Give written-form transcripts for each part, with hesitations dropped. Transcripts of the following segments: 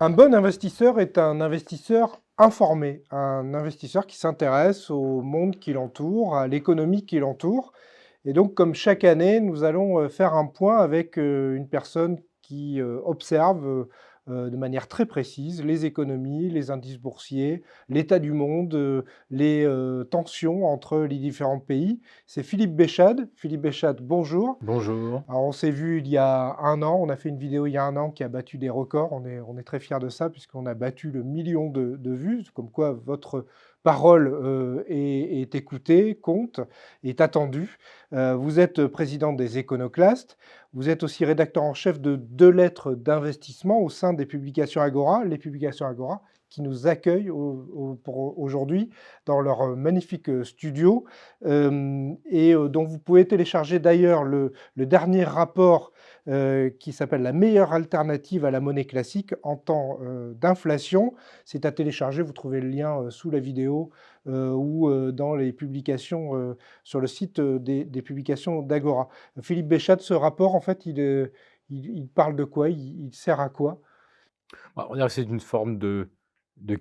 Un bon investisseur est un investisseur informé, un investisseur qui s'intéresse au monde qui l'entoure, à l'économie qui l'entoure. Et donc, comme chaque année, nous allons faire un point avec une personne qui observe de manière très précise les économies, les indices boursiers, l'état du monde, les tensions entre les différents pays. C'est Philippe Béchade. Philippe Béchade, bonjour. Bonjour. Alors, on s'est vu il y a un an, on a fait une vidéo il y a un an qui a battu des records. On est très fiers de ça puisqu'on a battu le million de vues, comme quoi votre parole est écoutée, compte, est attendue. Vous êtes président des Éconoclastes, vous êtes aussi rédacteur en chef de 2 lettres d'investissement au sein des publications Agora, les publications Agora qui nous accueillent pour aujourd'hui dans leur magnifique studio dont vous pouvez télécharger d'ailleurs le dernier rapport qui s'appelle La meilleure alternative à la monnaie classique en temps d'inflation. C'est à télécharger, vous trouvez le lien sous la vidéo ou dans les publications sur le site des publications d'Agora. Philippe Béchat, ce rapport, en fait, il parle de quoi? Il sert à quoi? Bah, on dirait que c'est une forme de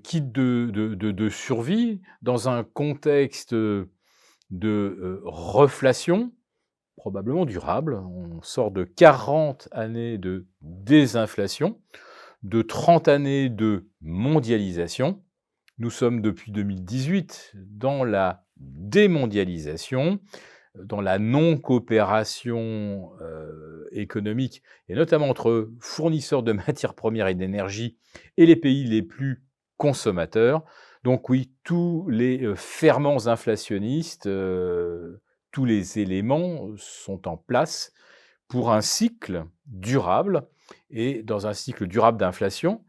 kit de survie dans un contexte, reflation, probablement durable. On sort de 40 années de désinflation, de 30 années de mondialisation. Nous sommes depuis 2018 dans la démondialisation, dans la non-coopération économique, et notamment entre fournisseurs de matières premières et d'énergie et les pays les plus consommateurs. Donc oui, tous les ferments inflationnistes, tous les éléments sont en place pour un cycle durable. Et dans un cycle durable d'inflation,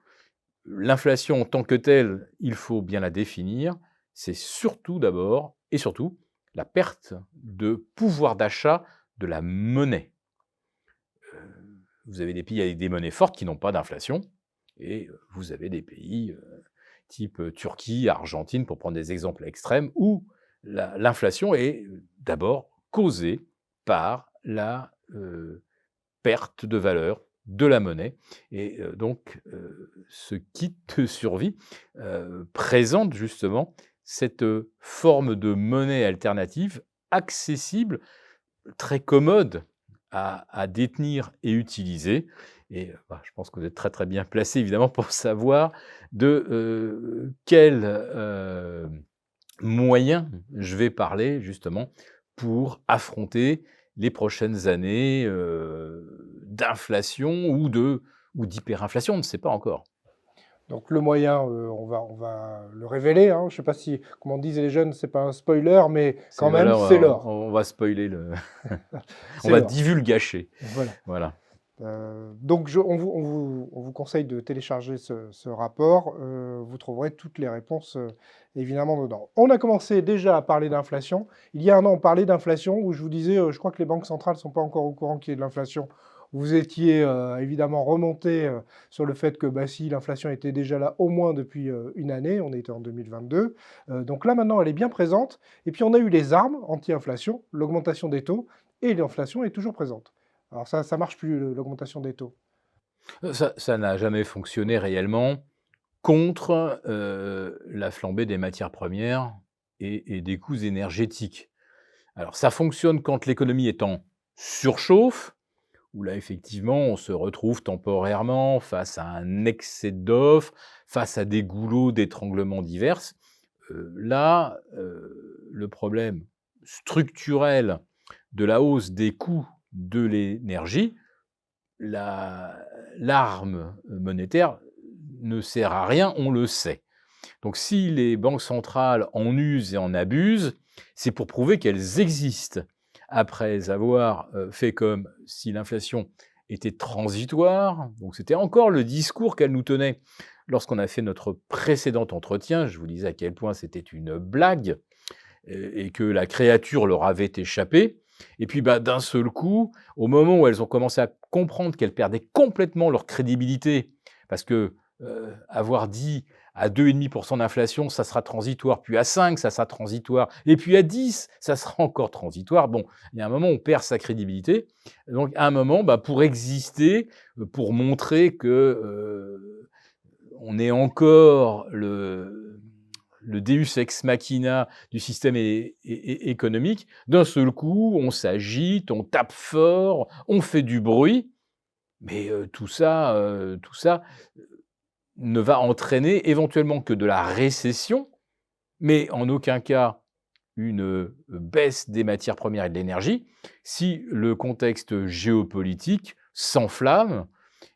l'inflation en tant que telle, il faut bien la définir, c'est surtout d'abord et surtout la perte de pouvoir d'achat de la monnaie. Vous avez des pays avec des monnaies fortes qui n'ont pas d'inflation, et vous avez des pays type Turquie, Argentine, pour prendre des exemples extrêmes, où l'inflation est d'abord causée par la perte de valeur de la monnaie. Et donc, ce kit de survie présente justement cette forme de monnaie alternative accessible, très commode à détenir et utiliser. Et je pense que vous êtes très très bien placé évidemment pour savoir de quels moyens je vais parler justement pour affronter les prochaines années d'inflation ou d'hyperinflation, on ne sait pas encore. Donc le moyen, on va le révéler, hein. Je ne sais pas si, comme on disent les jeunes, c'est pas un spoiler, mais C'est quand même, voilà, c'est l'or. on va spoiler on C'est va l'or. divulgacher. Voilà. Voilà. Donc on vous conseille de télécharger ce rapport. Vous trouverez toutes les réponses évidemment dedans. On a commencé déjà à parler d'inflation. Il y a un an, on parlait d'inflation où je vous disais, je crois que les banques centrales ne sont pas encore au courant qu'il y ait de l'inflation. Vous étiez évidemment remonté sur le fait que si l'inflation était déjà là au moins depuis une année, on était en 2022. Donc là maintenant, elle est bien présente. Et puis on a eu les armes anti-inflation, l'augmentation des taux, et l'inflation est toujours présente. Alors ça marche plus, l'augmentation des taux. Ça n'a jamais fonctionné réellement contre la flambée des matières premières et des coûts énergétiques. Alors ça fonctionne quand l'économie est en surchauffe, où là effectivement on se retrouve temporairement face à un excès d'offres, face à des goulots d'étranglement divers. Le problème structurel de la hausse des coûts de l'énergie, l'arme monétaire ne sert à rien, on le sait. Donc si les banques centrales en usent et en abusent, c'est pour prouver qu'elles existent. Après avoir fait comme si l'inflation était transitoire, donc c'était encore le discours qu'elles nous tenaient lorsqu'on a fait notre précédent entretien. Je vous disais à quel point c'était une blague et que la créature leur avait échappé. Et puis d'un seul coup, au moment où elles ont commencé à comprendre qu'elles perdaient complètement leur crédibilité, parce que avoir dit à 2,5% d'inflation, ça sera transitoire, puis à 5, ça sera transitoire, et puis à 10, ça sera encore transitoire. Bon, il y a un moment où on perd sa crédibilité. Donc à un moment, pour exister, pour montrer que on est encore le deus ex machina du système économique. D'un seul coup, on s'agite, on tape fort, on fait du bruit, mais tout ça ne va entraîner éventuellement que de la récession, mais en aucun cas une baisse des matières premières et de l'énergie, si le contexte géopolitique s'enflamme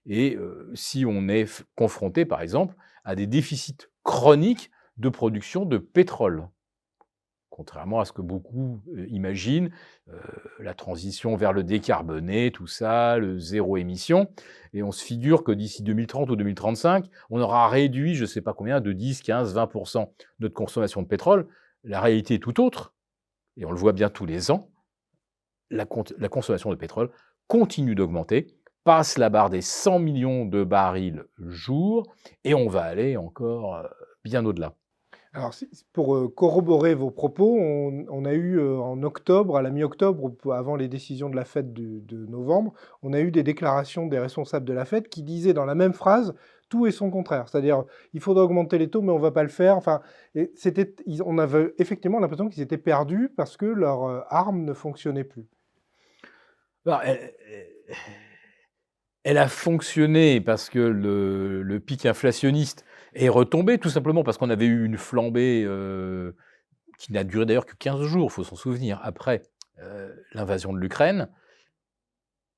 et si on est confronté, par exemple, à des déficits chroniques de production de pétrole. Contrairement à ce que beaucoup imaginent, la transition vers le décarboné, tout ça, le zéro émission, et on se figure que d'ici 2030 ou 2035, on aura réduit, je ne sais pas combien, de 10, 15, 20% notre consommation de pétrole. La réalité est tout autre, et on le voit bien tous les ans, la consommation de pétrole continue d'augmenter, passe la barre des 100 millions de barils jour, et on va aller encore bien au-delà. Alors, pour corroborer vos propos, on a eu en octobre, à la mi-octobre, avant les décisions de la Fed de novembre, on a eu des déclarations des responsables de la Fed qui disaient dans la même phrase tout et son contraire. C'est-à-dire, il faudra augmenter les taux, mais on ne va pas le faire. Enfin, on avait effectivement l'impression qu'ils étaient perdus parce que leur arme ne fonctionnait plus. Alors, elle a fonctionné parce que le pic inflationniste est retombé, tout simplement parce qu'on avait eu une flambée qui n'a duré d'ailleurs que 15 jours, il faut s'en souvenir, après l'invasion de l'Ukraine.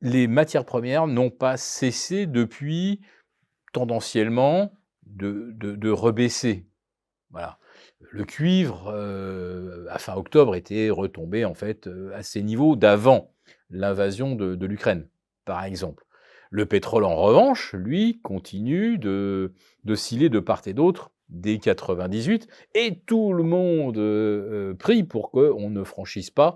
Les matières premières n'ont pas cessé depuis, tendanciellement, de rebaisser. Voilà. Le cuivre, à fin octobre, était retombé en fait à ses niveaux d'avant l'invasion de l'Ukraine, par exemple. Le pétrole, en revanche, lui, continue d'osciller de part et d'autre dès 98, et tout le monde prie pour qu'on ne franchisse pas,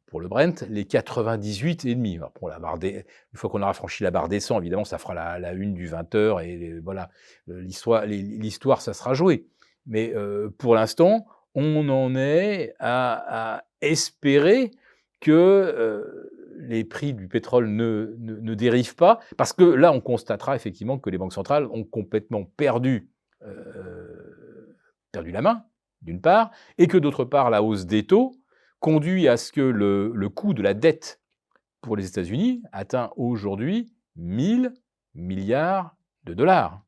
pour le Brent, les 98,5. Alors, pour une fois qu'on aura franchi la barre des 100, évidemment, ça fera la une du 20h, et voilà, l'histoire, ça sera joué. Mais pour l'instant, on en est à espérer que les prix du pétrole ne dérivent pas, parce que là, on constatera effectivement que les banques centrales ont complètement perdu la main, d'une part, et que d'autre part, la hausse des taux conduit à ce que le coût de la dette pour les États-Unis atteint aujourd'hui 1 000 milliards de dollars.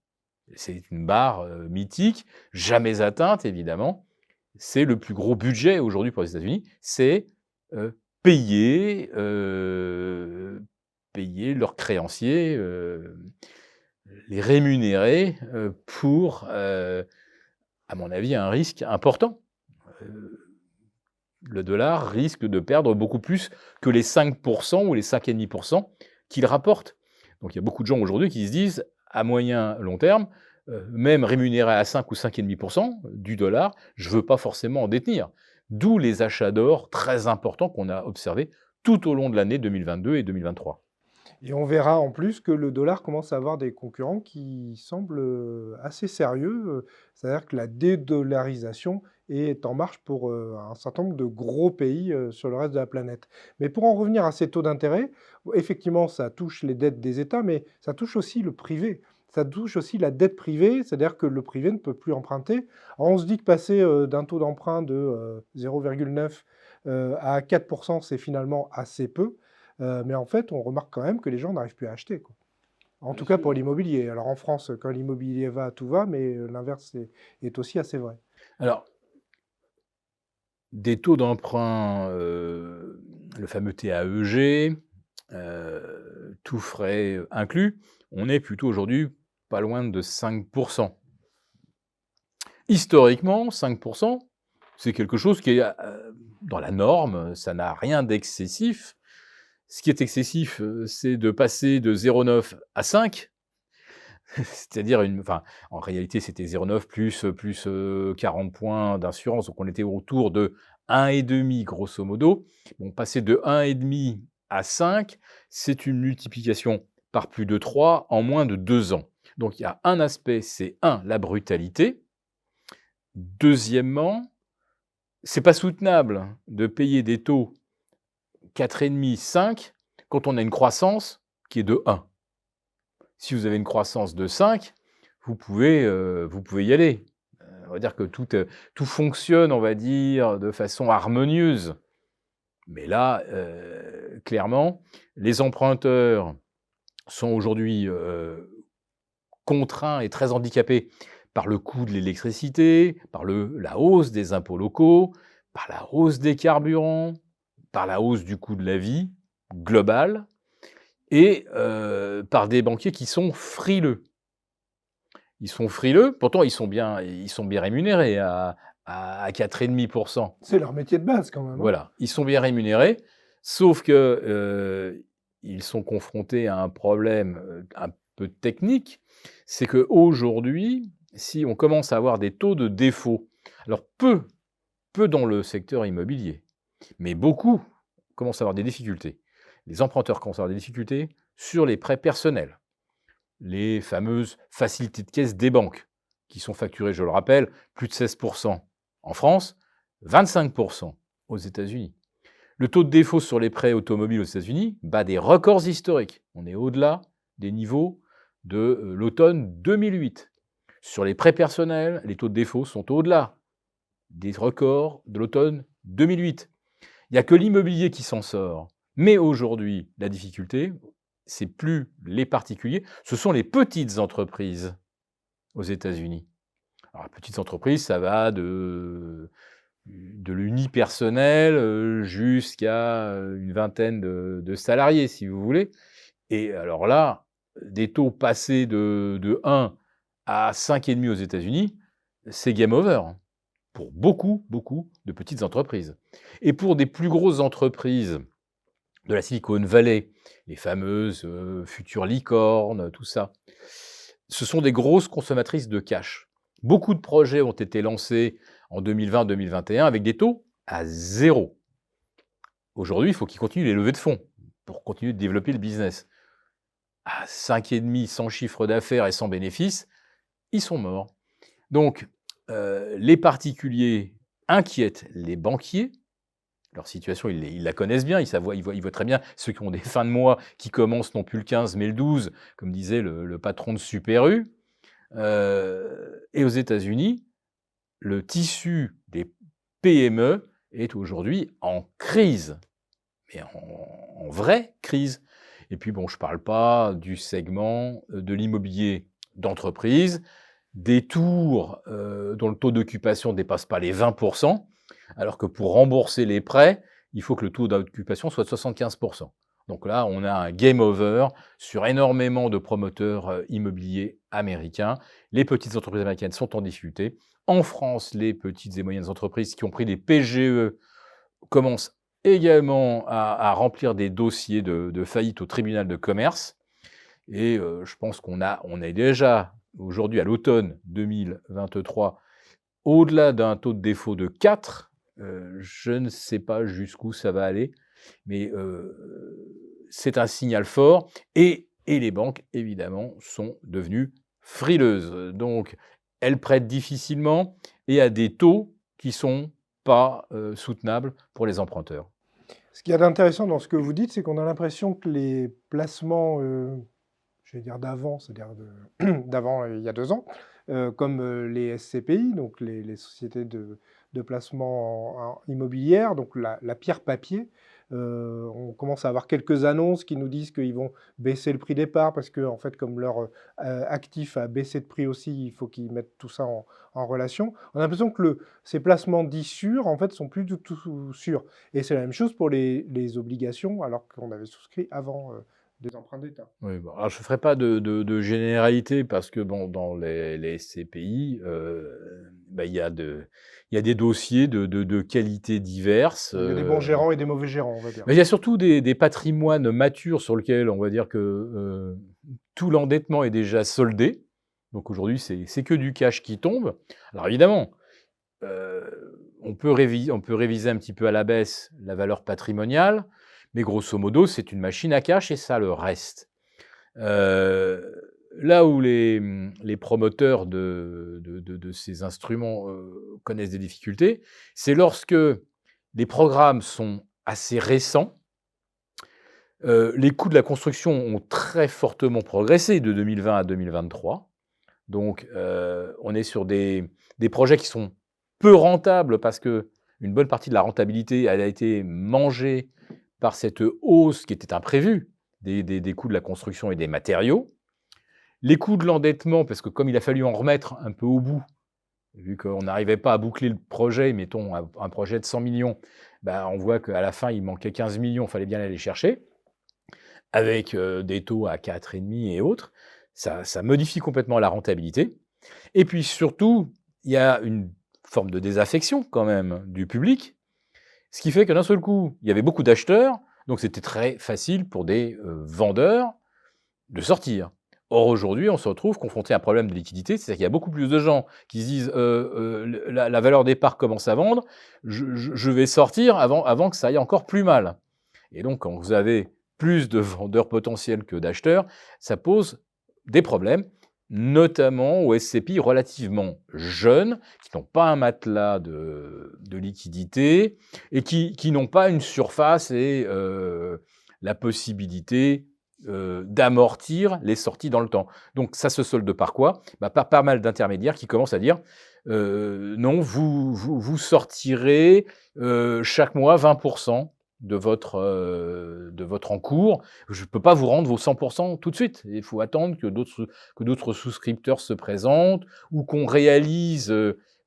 C'est une barre mythique, jamais atteinte, évidemment. C'est le plus gros budget aujourd'hui pour les États-Unis, c'est payer leurs créanciers, les rémunérer pour, à mon avis, un risque important. Le dollar risque de perdre beaucoup plus que les 5% ou les 5,5% qu'il rapporte. Donc il y a beaucoup de gens aujourd'hui qui se disent, à moyen long terme, même rémunéré à 5 ou 5,5% du dollar, je ne veux pas forcément en détenir. D'où les achats d'or très importants qu'on a observés tout au long de l'année 2022 et 2023. Et on verra en plus que le dollar commence à avoir des concurrents qui semblent assez sérieux. C'est-à-dire que la dédollarisation est en marche pour un certain nombre de gros pays sur le reste de la planète. Mais pour en revenir à ces taux d'intérêt, effectivement, ça touche les dettes des États, mais ça touche aussi le privé. Ça touche aussi la dette privée, c'est-à-dire que le privé ne peut plus emprunter. Alors on se dit que passer d'un taux d'emprunt de 0,9 à 4%, c'est finalement assez peu. Mais en fait, on remarque quand même que les gens n'arrivent plus à acheter, quoi. En tout cas pour l'immobilier. Alors en France, quand l'immobilier va, tout va, mais l'inverse est aussi assez vrai. Alors, des taux d'emprunt, le fameux TAEG, tout frais inclus, on est plutôt aujourd'hui pas loin de 5%. Historiquement, 5%, c'est quelque chose qui est dans la norme, ça n'a rien d'excessif. Ce qui est excessif, c'est de passer de 0,9 à 5, c'est-à-dire en réalité, c'était 0,9 plus 40 points d'assurance, donc on était autour de 1,5 grosso modo. Bon, passer de 1,5 à 5, c'est une multiplication par plus de 3 en moins de 2 ans. Donc il y a un aspect, c'est la brutalité. Deuxièmement, c'est pas soutenable de payer des taux 4,5, 5 quand on a une croissance qui est de 1. Si vous avez une croissance de 5, vous pouvez y aller. On va dire que tout fonctionne, on va dire, de façon harmonieuse. Mais là, clairement, les emprunteurs sont aujourd'hui, contraints et très handicapés par le coût de l'électricité, par la hausse des impôts locaux, par la hausse des carburants, par la hausse du coût de la vie globale et par des banquiers qui sont frileux. Ils sont frileux, pourtant ils sont bien rémunérés à 4,5 %. C'est leur métier de base quand même, hein. Voilà, ils sont bien rémunérés, sauf que, ils sont confrontés à un problème, un peu technique. C'est qu'aujourd'hui, si on commence à avoir des taux de défaut, alors peu dans le secteur immobilier, mais beaucoup commencent à avoir des difficultés. Les emprunteurs commencent à avoir des difficultés sur les prêts personnels, les fameuses facilités de caisse des banques, qui sont facturées, je le rappelle, plus de 16% en France, 25% aux États-Unis. Le taux de défaut sur les prêts automobiles aux États-Unis bat des records historiques. On est au-delà des niveaux de l'automne 2008. Sur les prêts personnels, les taux de défaut sont au-delà des records de l'automne 2008. Il n'y a que l'immobilier qui s'en sort. Mais aujourd'hui, la difficulté, c'est plus les particuliers, ce sont les petites entreprises aux États-Unis. Alors, les petites entreprises, ça va de l'unipersonnel jusqu'à une vingtaine de salariés, si vous voulez. Et alors là, des taux passés de 1 à 5,5 aux États-Unis, c'est game over pour beaucoup, beaucoup de petites entreprises. Et pour des plus grosses entreprises de la Silicon Valley, les fameuses futures licornes, tout ça, ce sont des grosses consommatrices de cash. Beaucoup de projets ont été lancés en 2020-2021 avec des taux à 0. Aujourd'hui, il faut qu'ils continuent les levées de fonds pour continuer de développer le business. À 5,5 sans chiffre d'affaires et sans bénéfice, ils sont morts. Donc, les particuliers inquiètent les banquiers. Leur situation, ils la connaissent bien, ils voient très bien ceux qui ont des fins de mois qui commencent non plus le 15 mais le 12, comme disait le patron de Super U. Et aux États-Unis, le tissu des PME est aujourd'hui en crise, mais en vraie crise. Et puis bon, je ne parle pas du segment de l'immobilier d'entreprise, des tours dont le taux d'occupation ne dépasse pas les 20%, alors que pour rembourser les prêts, il faut que le taux d'occupation soit de 75%. Donc là, on a un game over sur énormément de promoteurs immobiliers américains. Les petites entreprises américaines sont en difficulté. En France, les petites et moyennes entreprises qui ont pris des PGE commencent également à remplir des dossiers de faillite au tribunal de commerce. Et je pense qu'on est déjà aujourd'hui à l'automne 2023 au-delà d'un taux de défaut de 4. Je ne sais pas jusqu'où ça va aller, mais c'est un signal fort. Et les banques, évidemment, sont devenues frileuses. Donc, elles prêtent difficilement et à des taux qui ne sont pas soutenables pour les emprunteurs. Ce qu'il y a d'intéressant dans ce que vous dites, c'est qu'on a l'impression que les placements, je vais dire d'avant, c'est-à-dire d'avant il y a 2 ans, comme les SCPI, donc les sociétés de placement immobilière, donc la pierre papier. On commence à avoir quelques annonces qui nous disent qu'ils vont baisser le prix des parts parce que, en fait, comme leur actif a baissé de prix aussi, il faut qu'ils mettent tout ça en relation. On a l'impression que ces placements dits sûrs, en fait, sont plus du tout sûrs. Et c'est la même chose pour les obligations, alors qu'on avait souscrit avant des emprunts d'État. Oui, bon, alors je ne ferai pas de généralité parce que bon, dans les SCPI, il y a des dossiers de qualités diverses. Il y a des bons gérants et des mauvais gérants, on va dire. Mais il y a surtout des patrimoines matures sur lesquels on va dire que tout l'endettement est déjà soldé. Donc aujourd'hui, c'est que du cash qui tombe. Alors évidemment, on peut réviser un petit peu à la baisse la valeur patrimoniale, mais grosso modo, c'est une machine à cash et ça le reste. Là où les promoteurs de ces instruments connaissent des difficultés, c'est lorsque les programmes sont assez récents. Les coûts de la construction ont très fortement progressé de 2020 à 2023. Donc, on est sur des projets qui sont peu rentables parce qu'une bonne partie de la rentabilité, elle a été mangée par cette hausse qui était imprévue des coûts de la construction et des matériaux. Les coûts de l'endettement, parce que comme il a fallu en remettre un peu au bout, vu qu'on n'arrivait pas à boucler le projet, mettons un projet de 100 millions, bah, on voit qu'à la fin, il manquait 15 millions, il fallait bien aller chercher, avec des taux à 4,5 et autres. Ça modifie complètement la rentabilité. Et puis surtout, il y a une forme de désaffection quand même du public, ce qui fait que d'un seul coup, il y avait beaucoup d'acheteurs, donc c'était très facile pour des vendeurs de sortir. Or aujourd'hui, on se retrouve confronté à un problème de liquidité, c'est-à-dire qu'il y a beaucoup plus de gens qui se disent la valeur des parts commence à vendre, je vais sortir avant que ça aille encore plus mal. Et donc, quand vous avez plus de vendeurs potentiels que d'acheteurs, ça pose des problèmes, notamment aux SCPI relativement jeunes, qui n'ont pas un matelas de liquidité et qui n'ont pas une surface et la possibilité d'amortir les sorties dans le temps. Donc ça se solde par quoi? Par pas mal d'intermédiaires qui commencent à dire non, vous sortirez chaque mois 20% de votre encours. Je ne peux pas vous rendre vos 100% tout de suite. Il faut attendre que d'autres souscripteurs se présentent ou qu'on réalise,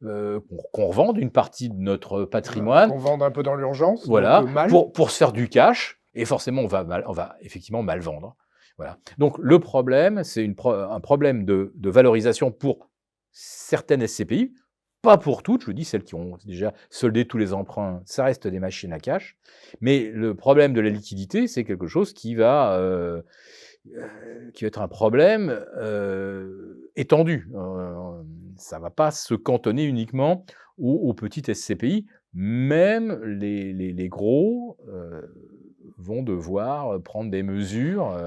qu'on revende une partie de notre patrimoine. Qu'on vende un peu dans l'urgence, Voilà, donc mal. pour se faire du cash, et forcément on va effectivement mal vendre. Voilà. Donc le problème, c'est un problème de valorisation pour certaines SCPI, pas pour toutes, je vous dis, celles qui ont déjà soldé tous les emprunts, ça reste des machines à cash, mais le problème de la liquidité, c'est quelque chose qui va être un problème étendu. Ça ne va pas se cantonner uniquement aux petites SCPI, même les gros vont devoir prendre des mesures.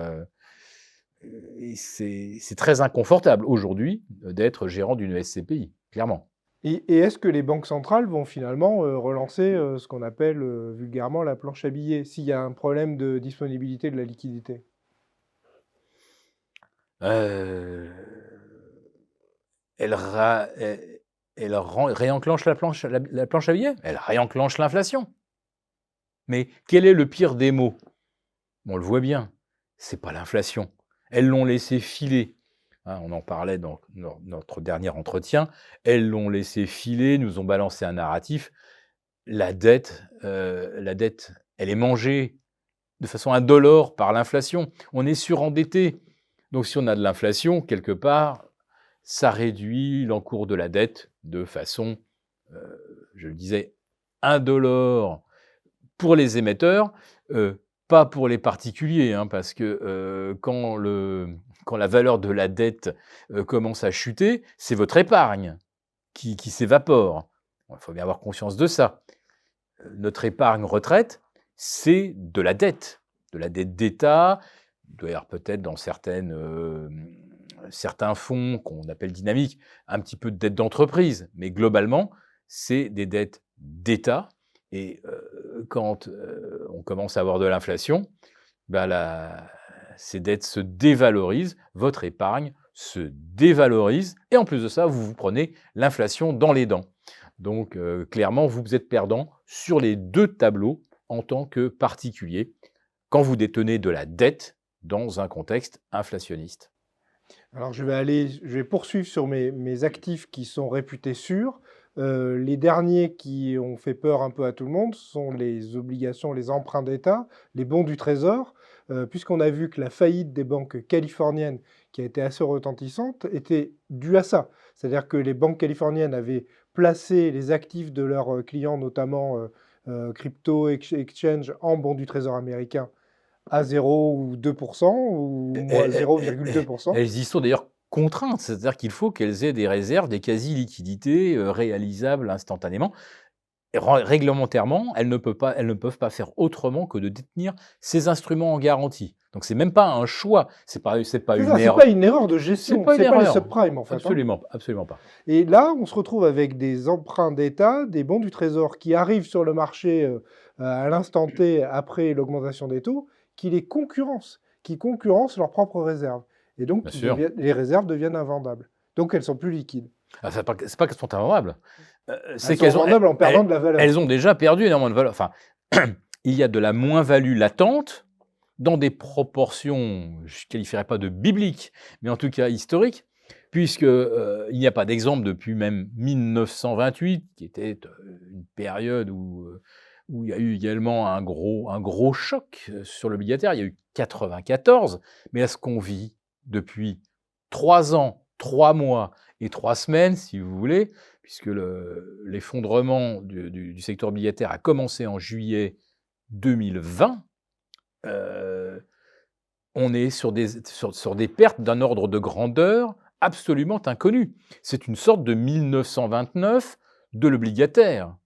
Et c'est très inconfortable aujourd'hui d'être gérant d'une SCPI, clairement. Et est-ce que les banques centrales vont finalement relancer ce qu'on appelle vulgairement la planche à billets, s'il y a un problème de disponibilité de la liquidité? Euh, elle réenclenche la planche à billets, elle réenclenche l'inflation. Mais quel est le pire des maux? On le voit bien, c'est pas l'inflation. Elles l'ont laissé filer. Hein, on en parlait dans notre dernier entretien. Elles l'ont laissé filer, nous ont balancé un narratif. La dette, elle est mangée de façon indolore par l'inflation. On est surendetté. Donc si on a de l'inflation, quelque part, ça réduit l'encours de la dette de façon, je le disais, indolore pour les émetteurs, pas pour les particuliers, hein, parce que quand la valeur de la dette commence à chuter, c'est votre épargne qui s'évapore. Il faut bien avoir conscience de ça. Notre épargne retraite, c'est de la dette d'État. D'ailleurs, peut-être dans certains fonds qu'on appelle dynamiques, un petit peu de dette d'entreprise, mais globalement, c'est des dettes d'État. Et quand on commence à avoir de l'inflation, ces dettes se dévalorisent, votre épargne se dévalorise, et en plus de ça, vous prenez l'inflation dans les dents. Donc clairement, vous êtes perdant sur les deux tableaux en tant que particulier, quand vous détenez de la dette dans un contexte inflationniste. Alors je vais poursuivre sur mes actifs qui sont réputés sûrs. Les derniers qui ont fait peur un peu à tout le monde sont les obligations, les emprunts d'État, les bons du Trésor, puisqu'on a vu que la faillite des banques californiennes, qui a été assez retentissante, était due à ça. C'est-à-dire que les banques californiennes avaient placé les actifs de leurs clients, notamment crypto exchange, en bons du Trésor américain à 0 ou 2% ou moins 0,2%. Elles y sont d'ailleurs contraintes, c'est-à-dire qu'il faut qu'elles aient des réserves, des quasi-liquidités réalisables instantanément. Réglementairement, elles ne peuvent pas faire autrement que de détenir ces instruments en garantie. Donc c'est même pas un choix, c'est pas une erreur. C'est pas une erreur de gestion, c'est pas les subprimes en fait. Absolument, absolument pas. Et là, on se retrouve avec des emprunts d'État, des bons du Trésor qui arrivent sur le marché à l'instant T après l'augmentation des taux, qui concurrencent leurs propres réserves. Et donc, les réserves deviennent invendables. Donc elles sont plus liquides. Ah, c'est pas qu'elles sont invrables, c'est Elles sont qu'elles ont vendables en perdant elles de la valeur. elles ont déjà perdu énormément de valeur. Enfin, il y a de la moins-value latente dans des proportions, je ne qualifierais pas de bibliques, mais en tout cas historiques, puisque, il n'y a pas d'exemple depuis même 1928, qui était, une période où il y a eu également un gros choc, sur l'obligataire. Il y a eu 94, mais est-ce qu'on vit depuis 3 ans, 3 mois et 3 semaines, si vous voulez, puisque l'effondrement du secteur obligataire a commencé en juillet 2020, heu, on est sur des pertes d'un ordre de grandeur absolument inconnu. C'est une sorte de 1929 de l'obligataire.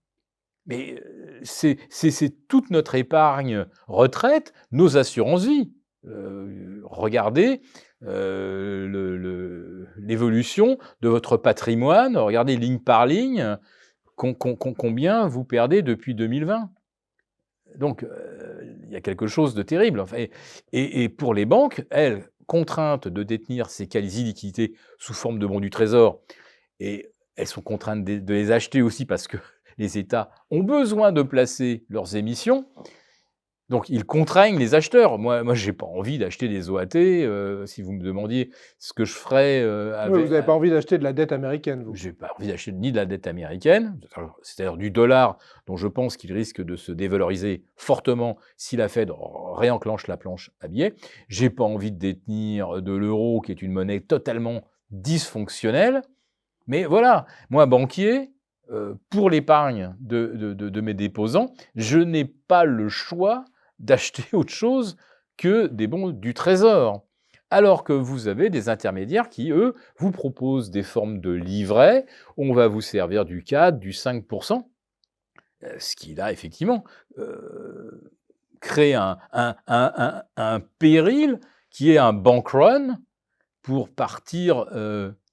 Mais, c'est toute notre épargne retraite, nos assurances vie. Regardez, l'évolution de votre patrimoine, regardez ligne par ligne, combien vous perdez depuis 2020. Donc, il y a quelque chose de terrible. Enfin, et pour les banques, elles, contraintes de détenir ces quasi-liquidités sous forme de bons du trésor, et elles sont contraintes de les acheter aussi parce que les États ont besoin de placer leurs émissions. Donc ils contraignent les acheteurs. Moi j'ai pas envie d'acheter des OAT, si vous me demandiez ce que je ferais, Oui, vous avec. n'avez pas envie d'acheter de la dette américaine, vous? J'ai pas envie d'acheter ni de la dette américaine, c'est-à-dire du dollar dont je pense qu'il risque de se dévaloriser fortement si la Fed réenclenche la planche à billets. J'ai pas envie de détenir de l'euro qui est une monnaie totalement dysfonctionnelle. Mais voilà, moi banquier, pour l'épargne de mes déposants, je n'ai pas le choix d'acheter autre chose que des bons du trésor. Alors que vous avez des intermédiaires qui, eux, vous proposent des formes de livrets. On va vous servir du 4, du 5 ce qui là, effectivement, heu, crée un péril qui est un bank run pour partir,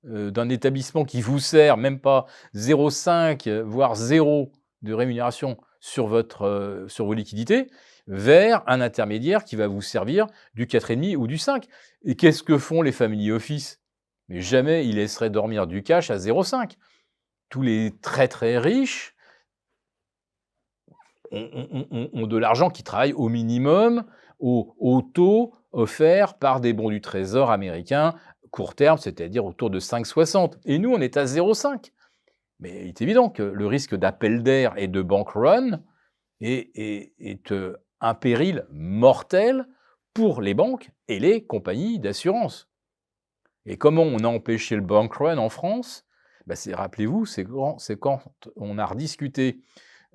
d'un établissement qui vous sert même pas 0,5, voire 0 de rémunération sur vos liquidités, vers un intermédiaire qui va vous servir du 4,5 ou du 5. Et qu'est-ce que font les family office? Mais jamais ils laisseraient dormir du cash à 0,5. Tous les très, très riches ont de l'argent qui travaille au minimum, au taux offert par des bons du trésor américains court terme, c'est-à-dire autour de 5,60. Et nous, on est à 0,5. Mais il est évident que le risque d'appel d'air et de bank run est un péril mortel pour les banques et les compagnies d'assurance. Et comment on a empêché le bank run en France? Bah, rappelez-vous, c'est quand on a rediscuté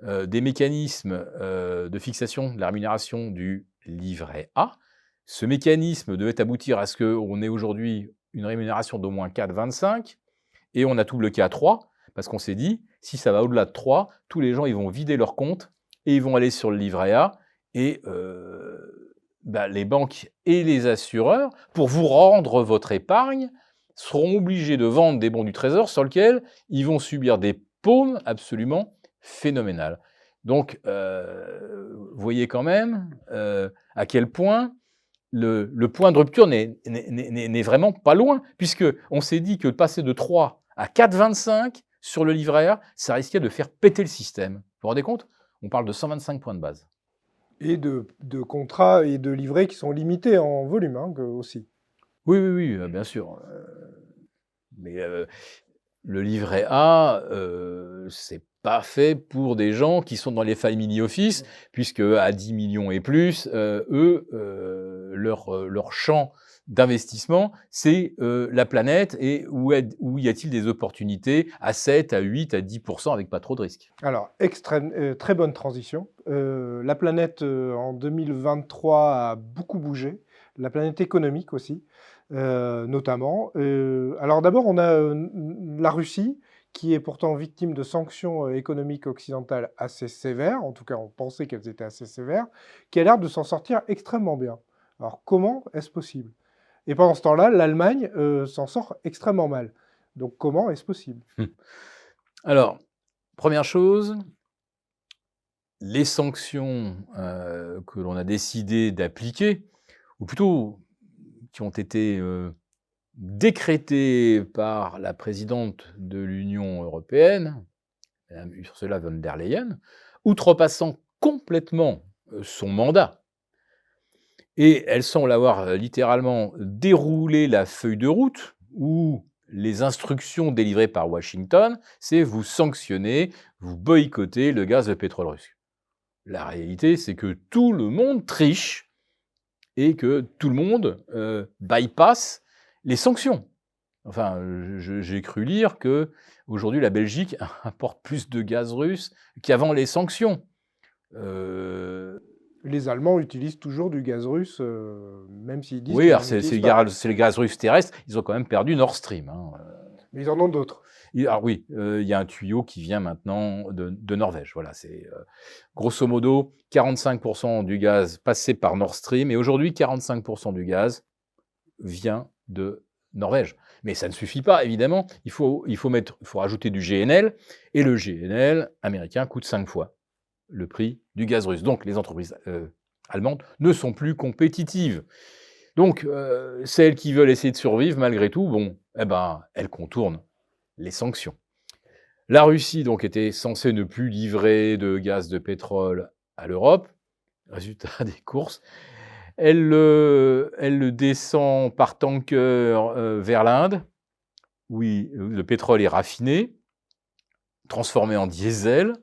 des mécanismes, de fixation de la rémunération du livret A. Ce mécanisme devait aboutir à ce qu'on ait aujourd'hui une rémunération d'au moins 4,25 et on a tout bloqué à 3 parce qu'on s'est dit: «Si ça va au-delà de 3, tous les gens, ils vont vider leur compte et ils vont aller sur le livret A» et les banques et les assureurs, pour vous rendre votre épargne, seront obligés de vendre des bons du trésor sur lesquels ils vont subir des paumes absolument phénoménal. Donc, vous voyez quand même, à quel point le point de rupture n'est vraiment pas loin, puisqu'on s'est dit que de passer de 3 à 4,25 sur le livret A, ça risquait de faire péter le système. Vous vous rendez compte? On parle de 125 points de base. Et de contrats et de livrets qui sont limités en volume, hein, aussi. Oui, oui, oui, bien sûr, mais le livret A, c'est pas fait pour des gens qui sont dans les family office, puisque à 10 millions et plus, eux, leur champ d'investissement, c'est, la planète et où y a-t-il des opportunités à 7, à 8, à 10 avec pas trop de risques. Alors, très bonne transition. La planète, en 2023 a beaucoup bougé, la planète économique aussi, notamment. Alors d'abord, on a, la Russie, qui est pourtant victime de sanctions, économiques occidentales assez sévères, en tout cas on pensait qu'elles étaient assez sévères, qui a l'air de s'en sortir extrêmement bien. Alors comment est-ce possible? Et pendant ce temps-là, l'Allemagne, s'en sort extrêmement mal. Donc comment est-ce possible? Alors, première chose, les sanctions, que l'on a décidé d'appliquer, ou plutôt qui ont été, décrété par la présidente de l'Union européenne, Mme Ursula von der Leyen, outrepassant complètement son mandat. Et elle semble avoir littéralement déroulé la feuille de route où les instructions délivrées par Washington, c'est vous sanctionnez, vous boycottez le gaz de pétrole russe. La réalité, c'est que tout le monde triche et que tout le monde bypass les sanctions. Enfin, j'ai cru lire qu'aujourd'hui, la Belgique importe plus de gaz russe qu'avant les sanctions. Les Allemands utilisent toujours du gaz russe, même s'ils disent Oui, qu'ils alors n'en c'est utilisent pas. le gaz russe terrestre, ils ont quand même perdu Nord Stream. Hein. Mais ils en ont d'autres. Alors oui, il y a un tuyau qui vient maintenant de Norvège. Voilà, c'est grosso modo 45% du gaz passé par Nord Stream, et aujourd'hui 45% du gaz vient de Norvège. Mais ça ne suffit pas, évidemment. Il faut rajouter du GNL, et le GNL américain coûte 5 fois le prix du gaz russe. Donc les entreprises allemandes ne sont plus compétitives. Donc celles qui veulent essayer de survivre malgré tout, bon, eh ben, elles contournent les sanctions. La Russie donc était censée ne plus livrer de gaz de pétrole à l'Europe. Résultat des courses, elle le descend par tanker vers l'Inde, où le pétrole est raffiné, transformé en diesel,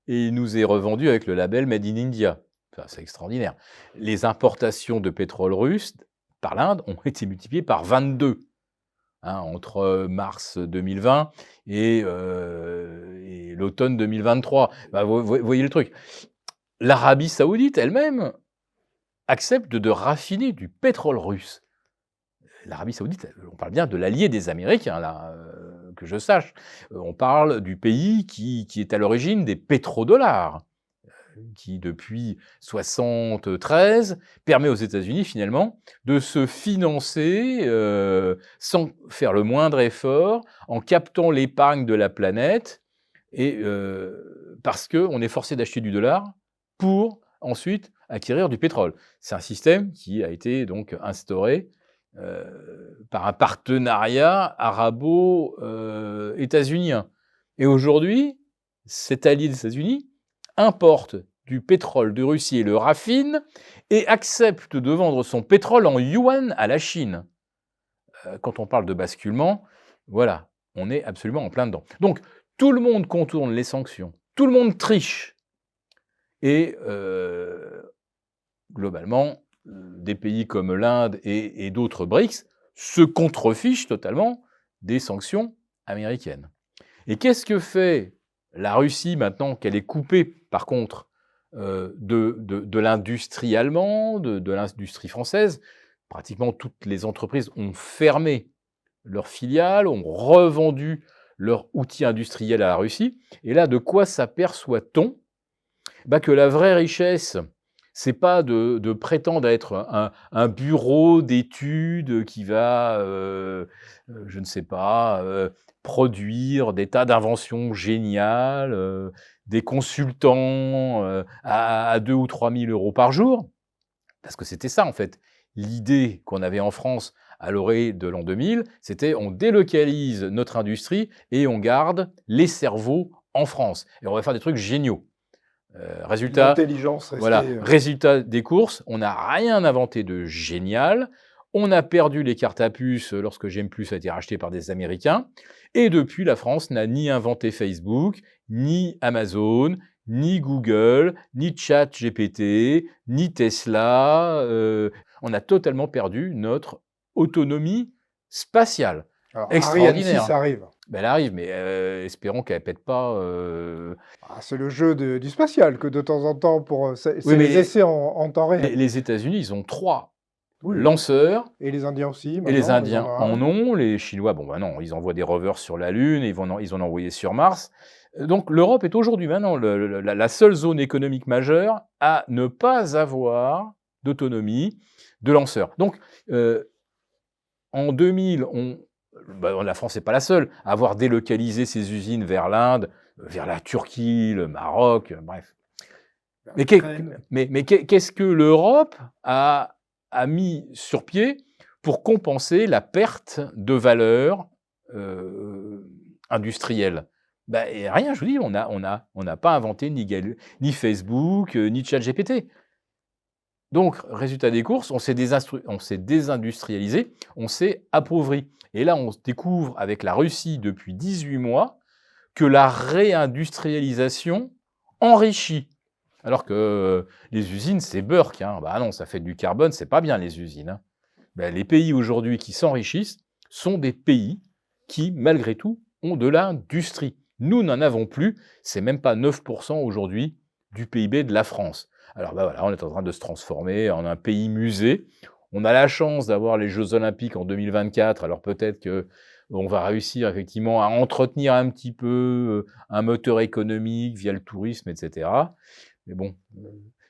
et il nous est revendu avec le label Made in India. Enfin, c'est extraordinaire. Les importations de pétrole russe par l'Inde ont été multipliées par 22 entre mars 2020 et l'automne 2023. Bah, vous voyez le truc. L'Arabie saoudite elle-même accepte de raffiner du pétrole russe. L'Arabie saoudite, on parle bien de l'allié des Américains, là, que je sache. On parle du pays qui est à l'origine des pétrodollars, qui, depuis 1973, permet aux États-Unis, finalement, de se financer sans faire le moindre effort, en captant l'épargne de la planète, et parce qu'on est forcé d'acheter du dollar pour ensuite acquérir du pétrole. C'est un système qui a été donc instauré par un partenariat arabo-états-unien. Et aujourd'hui, cet allié des États-Unis importe du pétrole de Russie et le raffine et accepte de vendre son pétrole en yuan à la Chine. Quand on parle de basculement, voilà, on est absolument en plein dedans. Donc, tout le monde contourne les sanctions, tout le monde triche. Et globalement, des pays comme l'Inde et d'autres BRICS se contrefichent totalement des sanctions américaines. Et qu'est-ce que fait la Russie maintenant qu'elle est coupée, par contre, de l'industrie allemande, de l'industrie française? Pratiquement toutes les entreprises ont fermé leurs filiales, ont revendu leurs outils industriels à la Russie. Et là, de quoi s'aperçoit-on? Que la vraie richesse, c'est pas de prétendre être un bureau d'études qui va, je ne sais pas, produire des tas d'inventions géniales, des consultants à 2 ou 3 000 € par jour. Parce que c'était ça, en fait. L'idée qu'on avait en France à l'orée de l'an 2000, c'était on délocalise notre industrie et on garde les cerveaux en France. Et on va faire des trucs géniaux. Résultat des courses, on n'a rien inventé de génial. On a perdu les cartes à puce lorsque GM+ a été racheté par des Américains. Et depuis, la France n'a ni inventé Facebook, ni Amazon, ni Google, ni ChatGPT, ni Tesla. On a totalement perdu notre autonomie spatiale. Alors, extraordinaire. Ariane 6 arrive. Elle arrive, mais espérons qu'elle ne pète pas. C'est le jeu du spatial que de temps en temps, c'est les essais en temps réel. Les États-Unis, ils ont 3 lanceurs. Et les Indiens aussi. Et les Indiens en ont. Les Chinois, non, ils envoient des rovers sur la Lune, ils en ont envoyé sur Mars. Donc l'Europe est aujourd'hui maintenant la seule zone économique majeure à ne pas avoir d'autonomie de lanceurs. Donc en 2000, la France n'est pas la seule à avoir délocalisé ses usines vers l'Inde, vers la Turquie, le Maroc, bref. Mais qu'est-ce que l'Europe a mis sur pied pour compenser la perte de valeur industrielle. Ben, et rien, je vous dis, on n'a pas inventé ni Facebook, ni ChatGPT. Donc, résultat des courses, on s'est désindustrialisé, on s'est appauvri. Et là, on découvre avec la Russie depuis 18 mois que la réindustrialisation enrichit. Alors que les usines, c'est Burke. Hein. Bah non, ça fait du carbone, c'est pas bien les usines. Hein. Ben, les pays aujourd'hui qui s'enrichissent sont des pays qui, malgré tout, ont de l'industrie. Nous n'en avons plus, c'est même pas 9% aujourd'hui du PIB de la France. Alors ben voilà, on est en train de se transformer en un pays musée. On a la chance d'avoir les Jeux Olympiques en 2024, alors peut-être qu'on va réussir effectivement à entretenir un petit peu un moteur économique via le tourisme, etc. Mais bon,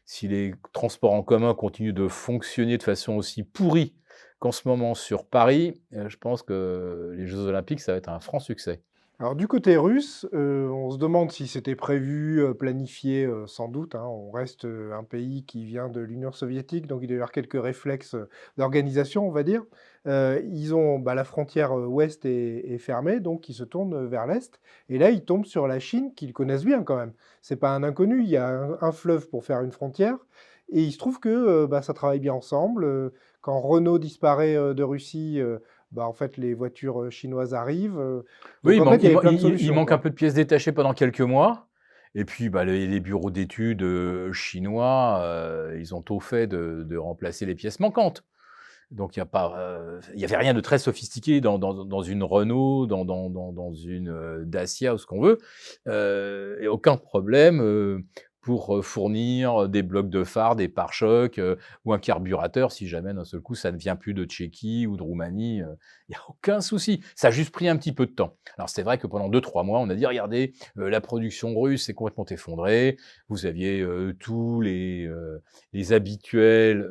si les transports en commun continuent de fonctionner de façon aussi pourrie qu'en ce moment sur Paris, je pense que les Jeux Olympiques, ça va être un franc succès. Alors du côté russe, on se demande si c'était prévu, planifié, sans doute, hein. On reste, un pays qui vient de l'Union soviétique, donc il doit y avoir quelques réflexes, d'organisation, on va dire. Ils ont la frontière, ouest est fermée, donc ils se tournent, vers l'est et là, ils tombent sur la Chine qu'ils connaissent bien quand même. C'est pas un inconnu, il y a un fleuve pour faire une frontière et il se trouve que, ça travaille bien ensemble, quand Renault disparaît, de Russie, en fait, les voitures, chinoises arrivent, Oui, donc en fait, il y avait plein de il solutions, manque un quoi. peu de pièces détachées pendant quelques mois. Et puis, les bureaux d'études chinois, ils ont tôt fait de remplacer les pièces manquantes. Donc, il y avait rien de très sophistiqué dans une Renault, dans une Dacia ou ce qu'on veut. Et aucun problème pour fournir des blocs de phare, des pare-chocs ou un carburateur si jamais d'un seul coup ça ne vient plus de Tchéquie ou de Roumanie. Il n'y a aucun souci. Ça a juste pris un petit peu de temps. Alors c'est vrai que pendant 2-3 mois, on a dit regardez, la production russe s'est complètement effondrée. Vous aviez tous les habituels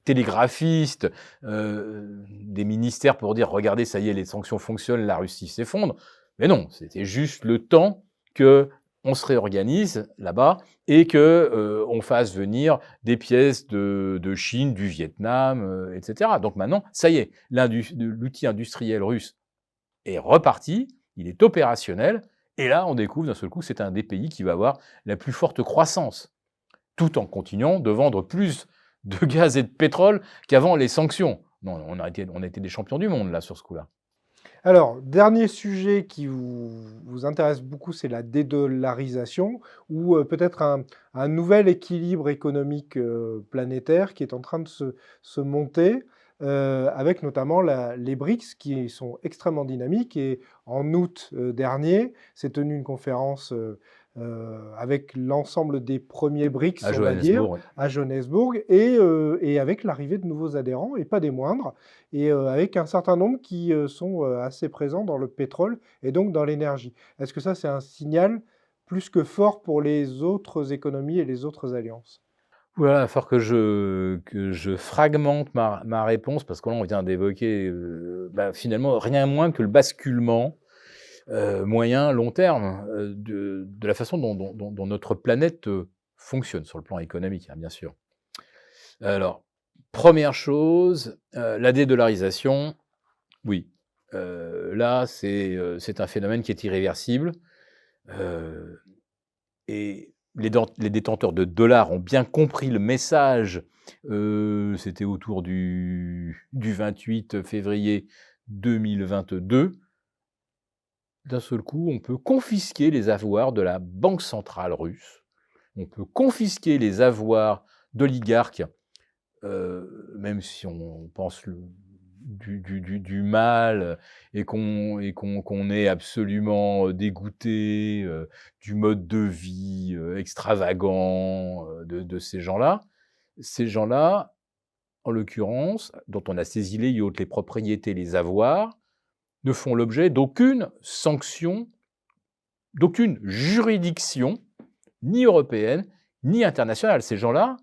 télégraphistes, des ministères pour dire regardez, ça y est, les sanctions fonctionnent, la Russie s'effondre. Mais non, c'était juste le temps qu'on se réorganise là-bas et qu'on fasse venir des pièces de Chine, du Vietnam, etc. Donc maintenant, ça y est, l'outil industriel russe est reparti, il est opérationnel, et là, on découvre d'un seul coup que c'est un des pays qui va avoir la plus forte croissance, tout en continuant de vendre plus de gaz et de pétrole qu'avant les sanctions. Non, on a été des champions du monde là sur ce coup-là. Alors, dernier sujet qui vous intéresse beaucoup, c'est la dédollarisation ou peut-être un nouvel équilibre économique planétaire qui est en train de se monter, avec notamment les BRICS qui sont extrêmement dynamiques. Et en août dernier, s'est tenue une conférence avec l'ensemble des premiers BRICS, À on va dire, Johannesburg, à Johannesburg, et avec l'arrivée de nouveaux adhérents, et pas des moindres, et avec un certain nombre qui sont assez présents dans le pétrole et donc dans l'énergie. Est-ce que ça, c'est un signal plus que fort pour les autres économies et les autres alliances? voilà, il va falloir que je fragmente ma réponse parce que là, on vient d'évoquer finalement rien moins que le basculement moyen, long terme de la façon dont notre planète fonctionne sur le plan économique, hein, bien sûr. Alors, première chose, la dédollarisation, oui. Là, c'est un phénomène qui est irréversible. Et les détenteurs de dollars ont bien compris le message. C'était autour du 28 février 2022. D'un seul coup, on peut confisquer les avoirs de la Banque centrale russe. On peut confisquer les avoirs d'oligarques, même si on pense du mal et qu'on est absolument dégoûté du mode de vie extravagant de ces gens-là. Ces gens-là, en l'occurrence, dont on a saisi les yachts, les propriétés, les avoirs, ne font l'objet d'aucune sanction, d'aucune juridiction, ni européenne, ni internationale. Ces gens-là,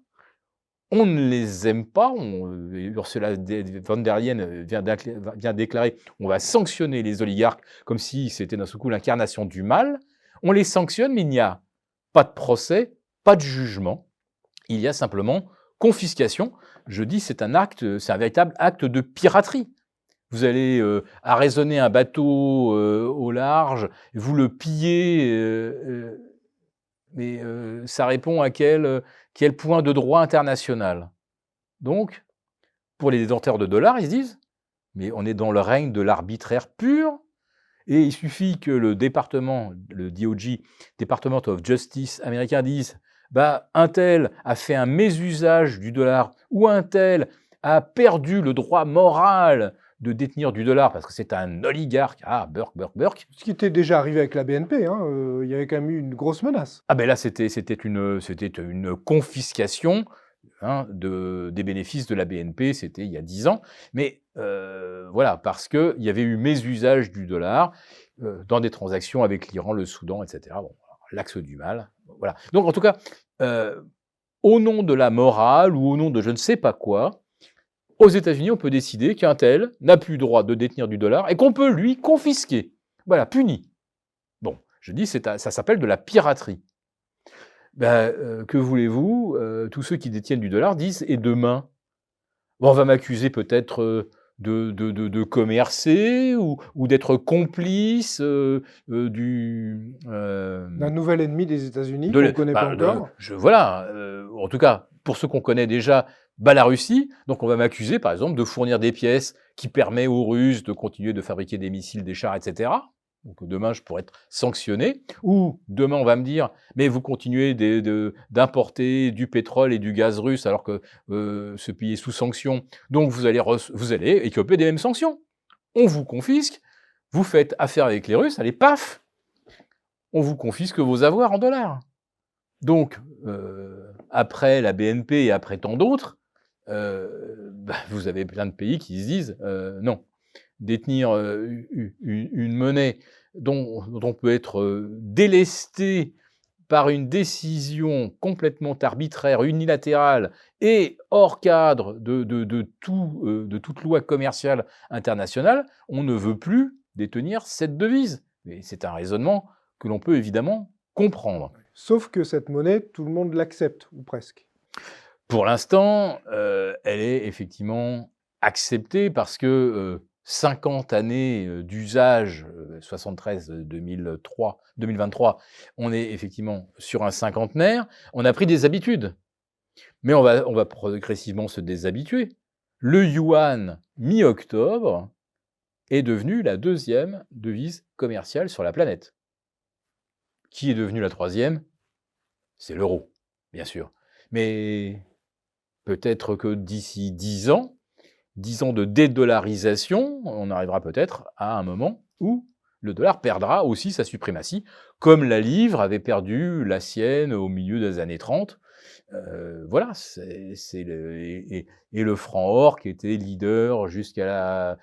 on ne les aime pas. Ursula von der Leyen vient déclarer on va sanctionner les oligarques comme si c'était d'un seul coup l'incarnation du mal. On les sanctionne, mais il n'y a pas de procès, pas de jugement. Il y a simplement confiscation. Je dis c'est un véritable acte de piraterie. Vous allez arraisonner un bateau au large, vous le pillez, mais ça répond à quel point de droit international? Donc, pour les détenteurs de dollars, ils se disent « mais on est dans le règne de l'arbitraire pur ». Et il suffit que le DOJ, Department of Justice américain, dise bah, un tel a fait un mésusage du dollar ou un tel a perdu le droit moral de détenir du dollar parce que c'est un oligarque. Ah, Burke. Ce qui était déjà arrivé avec la BNP, hein, il y avait quand même eu une grosse menace. Ah ben là, c'était une confiscation des bénéfices de la BNP, c'était il y a 10 ans. Mais voilà, parce qu'il y avait eu mésusage du dollar dans des transactions avec l'Iran, le Soudan, etc. Bon, l'axe du mal. Voilà. Donc en tout cas, au nom de la morale ou au nom de je ne sais pas quoi, aux États-Unis, on peut décider qu'un tel n'a plus le droit de détenir du dollar et qu'on peut lui confisquer. Voilà, puni. Bon, je dis, ça s'appelle de la piraterie. Ben, que voulez-vous, tous ceux qui détiennent du dollar disent « et demain ?» Bon, on va m'accuser peut-être de commercer ou d'être complice D'un nouvel ennemi des États-Unis qu'on ne connaît pas encore. Voilà, en tout cas, pour ceux qu'on connaît déjà, la Russie. Donc on va m'accuser, par exemple, de fournir des pièces qui permettent aux Russes de continuer de fabriquer des missiles, des chars, etc. Donc demain, je pourrais être sanctionné. Ou demain, on va me dire, mais vous continuez d'importer du pétrole et du gaz russe alors que ce pays est sous sanction. Donc vous allez écoper des mêmes sanctions. On vous confisque, vous faites affaire avec les Russes, allez, paf, on vous confisque vos avoirs en dollars. Donc, après la BNP et après tant d'autres, vous avez plein de pays qui se disent non. Détenir une monnaie dont on peut être délesté par une décision complètement arbitraire, unilatérale et hors cadre de toute loi commerciale internationale, on ne veut plus détenir cette devise. Et c'est un raisonnement que l'on peut évidemment comprendre. Sauf que cette monnaie, tout le monde l'accepte, ou presque. Pour l'instant, elle est effectivement acceptée parce que 50 années d'usage, 2023, on est effectivement sur un cinquantenaire, on a pris des habitudes. Mais on va progressivement se déshabituer. Le yuan, mi-octobre, est devenu la 2e devise commerciale sur la planète. Qui est devenu la 3e? C'est l'euro, bien sûr. Mais peut-être que d'ici 10 ans de dédollarisation, on arrivera peut-être à un moment où le dollar perdra aussi sa suprématie, comme la livre avait perdu la sienne au milieu des années 30. Voilà, et le franc or qui était leader jusqu'à la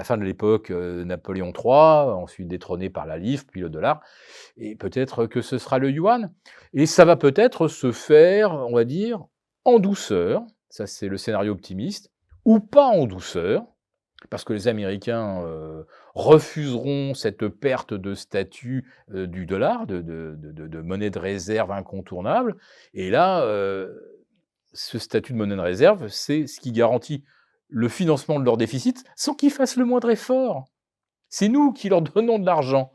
fin de l'époque Napoléon III, ensuite détrôné par la livre, puis le dollar, et peut-être que ce sera le yuan. Et ça va peut-être se faire, on va dire, en douceur, ça c'est le scénario optimiste, ou pas en douceur, parce que les Américains refuseront cette perte de statut du dollar, de monnaie de réserve incontournable. Et là, ce statut de monnaie de réserve, c'est ce qui garantit le financement de leur déficit sans qu'ils fassent le moindre effort. C'est nous qui leur donnons de l'argent.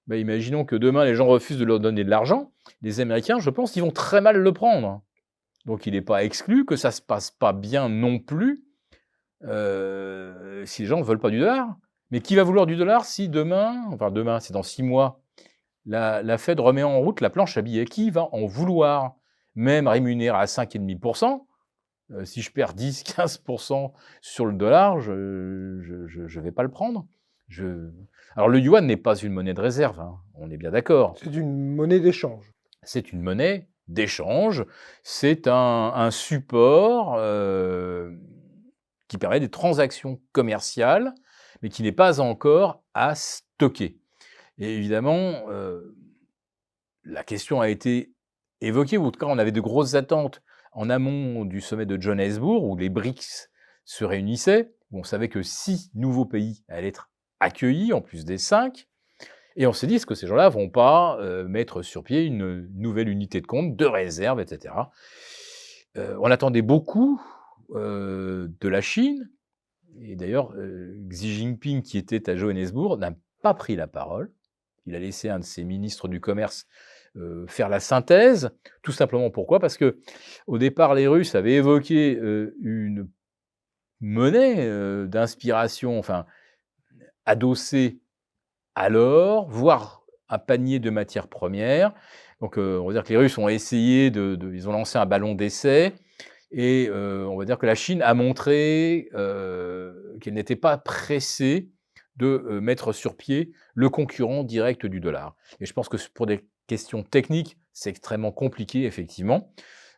Ben, imaginons que demain, les gens refusent de leur donner de l'argent. Les Américains, je pense, ils vont très mal le prendre. Donc il n'est pas exclu que ça ne se passe pas bien non plus si les gens ne veulent pas du dollar. Mais qui va vouloir du dollar si demain, c'est dans 6 mois, la Fed remet en route la planche à billets? Qui va en vouloir? Même rémunéré à 5,5%, si je perds 10-15% sur le dollar, je ne vais pas le prendre. Alors le yuan n'est pas une monnaie de réserve, hein, on est bien d'accord. C'est une monnaie d'échange. C'est une monnaie d'échange, c'est un support qui permet des transactions commerciales, mais qui n'est pas encore à stocker. Et évidemment, la question a été évoquée, ou en tout cas on avait de grosses attentes en amont du sommet de Johannesburg, où les BRICS se réunissaient, où on savait que 6 nouveaux pays allaient être accueillis, en plus des 5, et on s'est dit, est-ce que ces gens-là ne vont pas mettre sur pied une nouvelle unité de compte, de réserve, etc. On attendait beaucoup de la Chine, et d'ailleurs, Xi Jinping, qui était à Johannesburg, n'a pas pris la parole. Il a laissé un de ses ministres du commerce faire la synthèse. Tout simplement pourquoi? Parce qu'au départ, les Russes avaient évoqué une monnaie d'inspiration, enfin, adossée à l'or, voire un panier de matières premières. Donc, on va dire que les Russes ont essayé ils ont lancé un ballon d'essai, et on va dire que la Chine a montré qu'elle n'était pas pressée de mettre sur pied le concurrent direct du dollar. Et je pense que pour des questions techniques, c'est extrêmement compliqué, effectivement,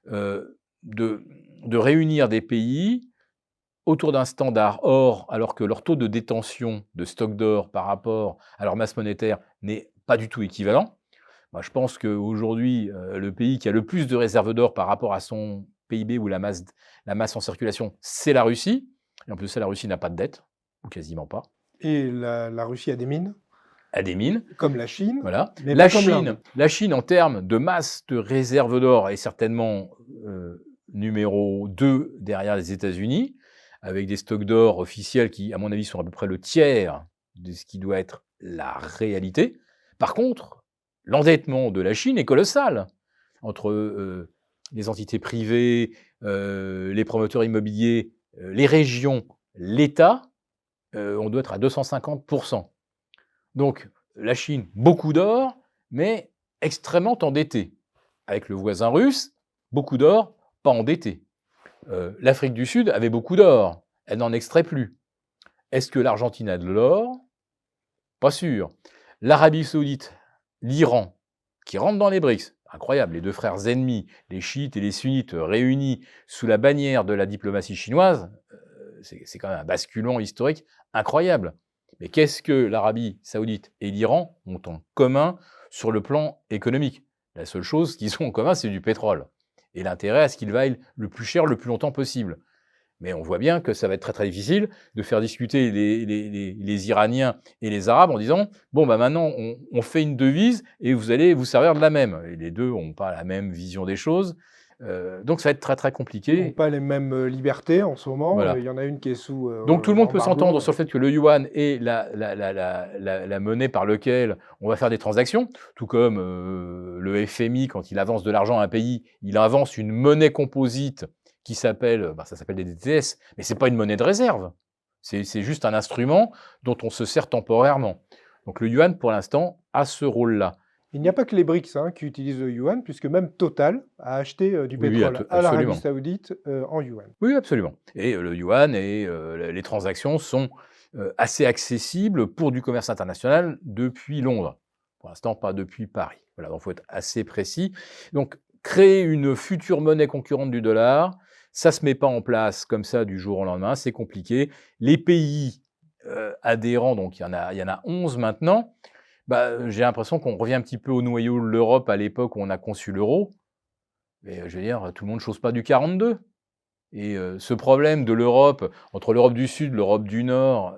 de réunir des pays autour d'un standard or, alors que leur taux de détention de stock d'or par rapport à leur masse monétaire n'est pas du tout équivalent. Moi, je pense qu'aujourd'hui, le pays qui a le plus de réserves d'or par rapport à son PIB ou la masse en circulation, c'est la Russie. Et en plus de ça, la Russie n'a pas de dette, ou quasiment pas. Et la Russie a des mines, Elle a des mines, comme la Chine, voilà. mais pas comme l'Inde. La Chine, en termes de masse de réserves d'or, est certainement numéro 2 derrière les États-Unis, avec des stocks d'or officiels qui, à mon avis, sont à peu près le tiers de ce qui doit être la réalité. Par contre, l'endettement de la Chine est colossal. Entre les entités privées, les promoteurs immobiliers, les régions, l'État, on doit être à 250%. Donc, la Chine, beaucoup d'or, mais extrêmement endettée. Avec le voisin russe, beaucoup d'or, pas endetté. L'Afrique du Sud avait beaucoup d'or, elle n'en extrait plus. Est-ce que l'Argentine a de l'or? Pas sûr. L'Arabie Saoudite, l'Iran, qui rentrent dans les BRICS, incroyable, les deux frères ennemis, les chiites et les sunnites réunis sous la bannière de la diplomatie chinoise, c'est quand même un basculement historique incroyable. Mais qu'est-ce que l'Arabie Saoudite et l'Iran ont en commun sur le plan économique? La seule chose qu'ils ont en commun, c'est du pétrole. Et l'intérêt à ce qu'il vaille le plus cher, le plus longtemps possible. Mais on voit bien que ça va être très très difficile de faire discuter les Iraniens et les Arabes en disant « Bon, bah maintenant, on fait une devise et vous allez vous servir de la même ». Et les deux n'ont pas la même vision des choses. Donc ça va être très très Ils n'ont compliqué. pas les mêmes libertés en ce moment. Voilà. Il y en a une qui est sous Donc tout le monde peut embargo. s'entendre sur le fait que le yuan est la monnaie par laquelle on va faire des transactions, tout comme le FMI, quand il avance de l'argent à un pays, il avance une monnaie composite qui s'appelle, ça s'appelle des DTS, mais c'est pas une monnaie de réserve. C'est juste un instrument dont on se sert temporairement. Donc le yuan, pour l'instant, a ce rôle-là. Il n'y a pas que les BRICS qui utilisent le yuan, puisque même Total a acheté du pétrole à l'Arabie Saoudite en yuan. Oui, absolument. Et le yuan et les transactions sont assez accessibles pour du commerce international depuis Londres. Pour l'instant, pas depuis Paris. Voilà, donc il faut être assez précis. Donc, créer une future monnaie concurrente du dollar, ça ne se met pas en place comme ça du jour au lendemain, c'est compliqué. Les pays adhérents, donc il y en a 11 maintenant, j'ai l'impression qu'on revient un petit peu au noyau de l'Europe à l'époque où on a conçu l'euro. Mais je veux dire, tout le monde ne chose pas du 42. Et ce problème de l'Europe, entre l'Europe du Sud, l'Europe du Nord,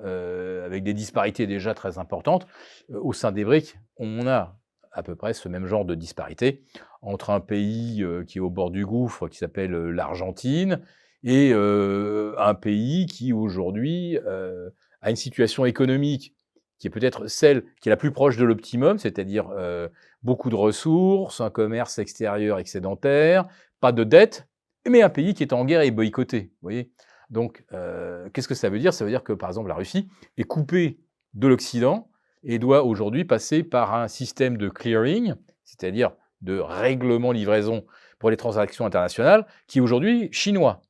avec des disparités déjà très importantes, au sein des BRICS, on a à peu près ce même genre de disparité entre un pays qui est au bord du gouffre, qui s'appelle l'Argentine, et un pays qui aujourd'hui a une situation économique qui est peut-être celle qui est la plus proche de l'optimum, c'est-à-dire beaucoup de ressources, un commerce extérieur excédentaire, pas de dette, mais un pays qui est en guerre et boycotté. Vous voyez. Donc, qu'est-ce que ça veut dire? Ça veut dire que, par exemple, la Russie est coupée de l'Occident et doit aujourd'hui passer par un système de clearing, c'est-à-dire de règlement-livraison pour les transactions internationales, qui est aujourd'hui chinois.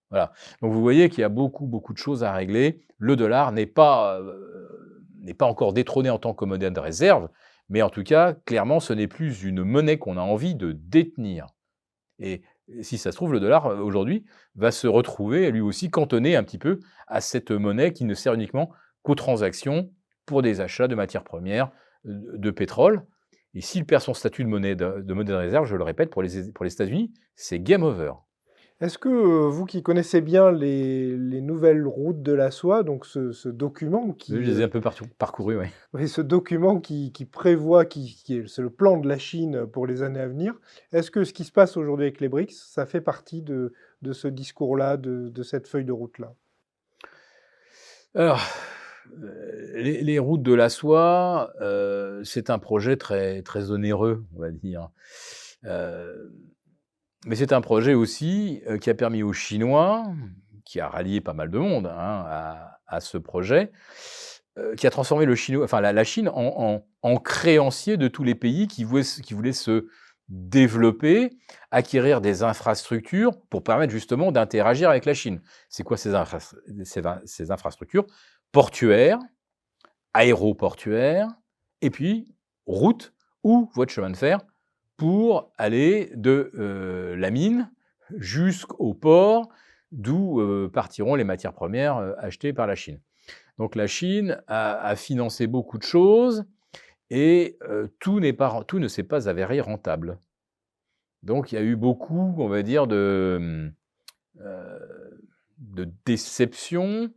Voilà. Donc, vous voyez qu'il y a beaucoup, beaucoup de choses à régler. Le dollar n'est pas encore détrôné en tant que monnaie de réserve, mais en tout cas, clairement, ce n'est plus une monnaie qu'on a envie de détenir. Et si ça se trouve, le dollar, aujourd'hui, va se retrouver, lui aussi, cantonné un petit peu à cette monnaie qui ne sert uniquement qu'aux transactions pour des achats de matières premières, de pétrole. Et s'il perd son statut de monnaie de réserve, je le répète, pour les États-Unis, c'est game over. Est-ce que vous qui connaissez bien les nouvelles routes de la soie, donc ce document Oui, qui, je les ai un peu parcourus, oui. oui, ce document qui prévoit, c'est le plan de la Chine pour les années à venir, est-ce que ce qui se passe aujourd'hui avec les BRICS, ça fait partie de ce discours-là, de cette feuille de route-là? Alors, les routes de la soie, c'est un projet très très onéreux, on va dire. Heu, mais c'est un projet aussi, qui a permis aux Chinois, qui a rallié pas mal de monde, hein, à ce projet, qui a transformé la Chine en créancier de tous les pays qui voulaient se développer, acquérir des infrastructures pour permettre justement d'interagir avec la Chine. C'est quoi ces infrastructures? Portuaires, aéroportuaires et puis routes ou voies de chemin de fer pour aller de, la mine jusqu'au port d'où, partiront les matières premières, achetées par la Chine. Donc la Chine a financé beaucoup de choses et tout ne s'est pas avéré rentable. Donc il y a eu beaucoup, on va dire, de déception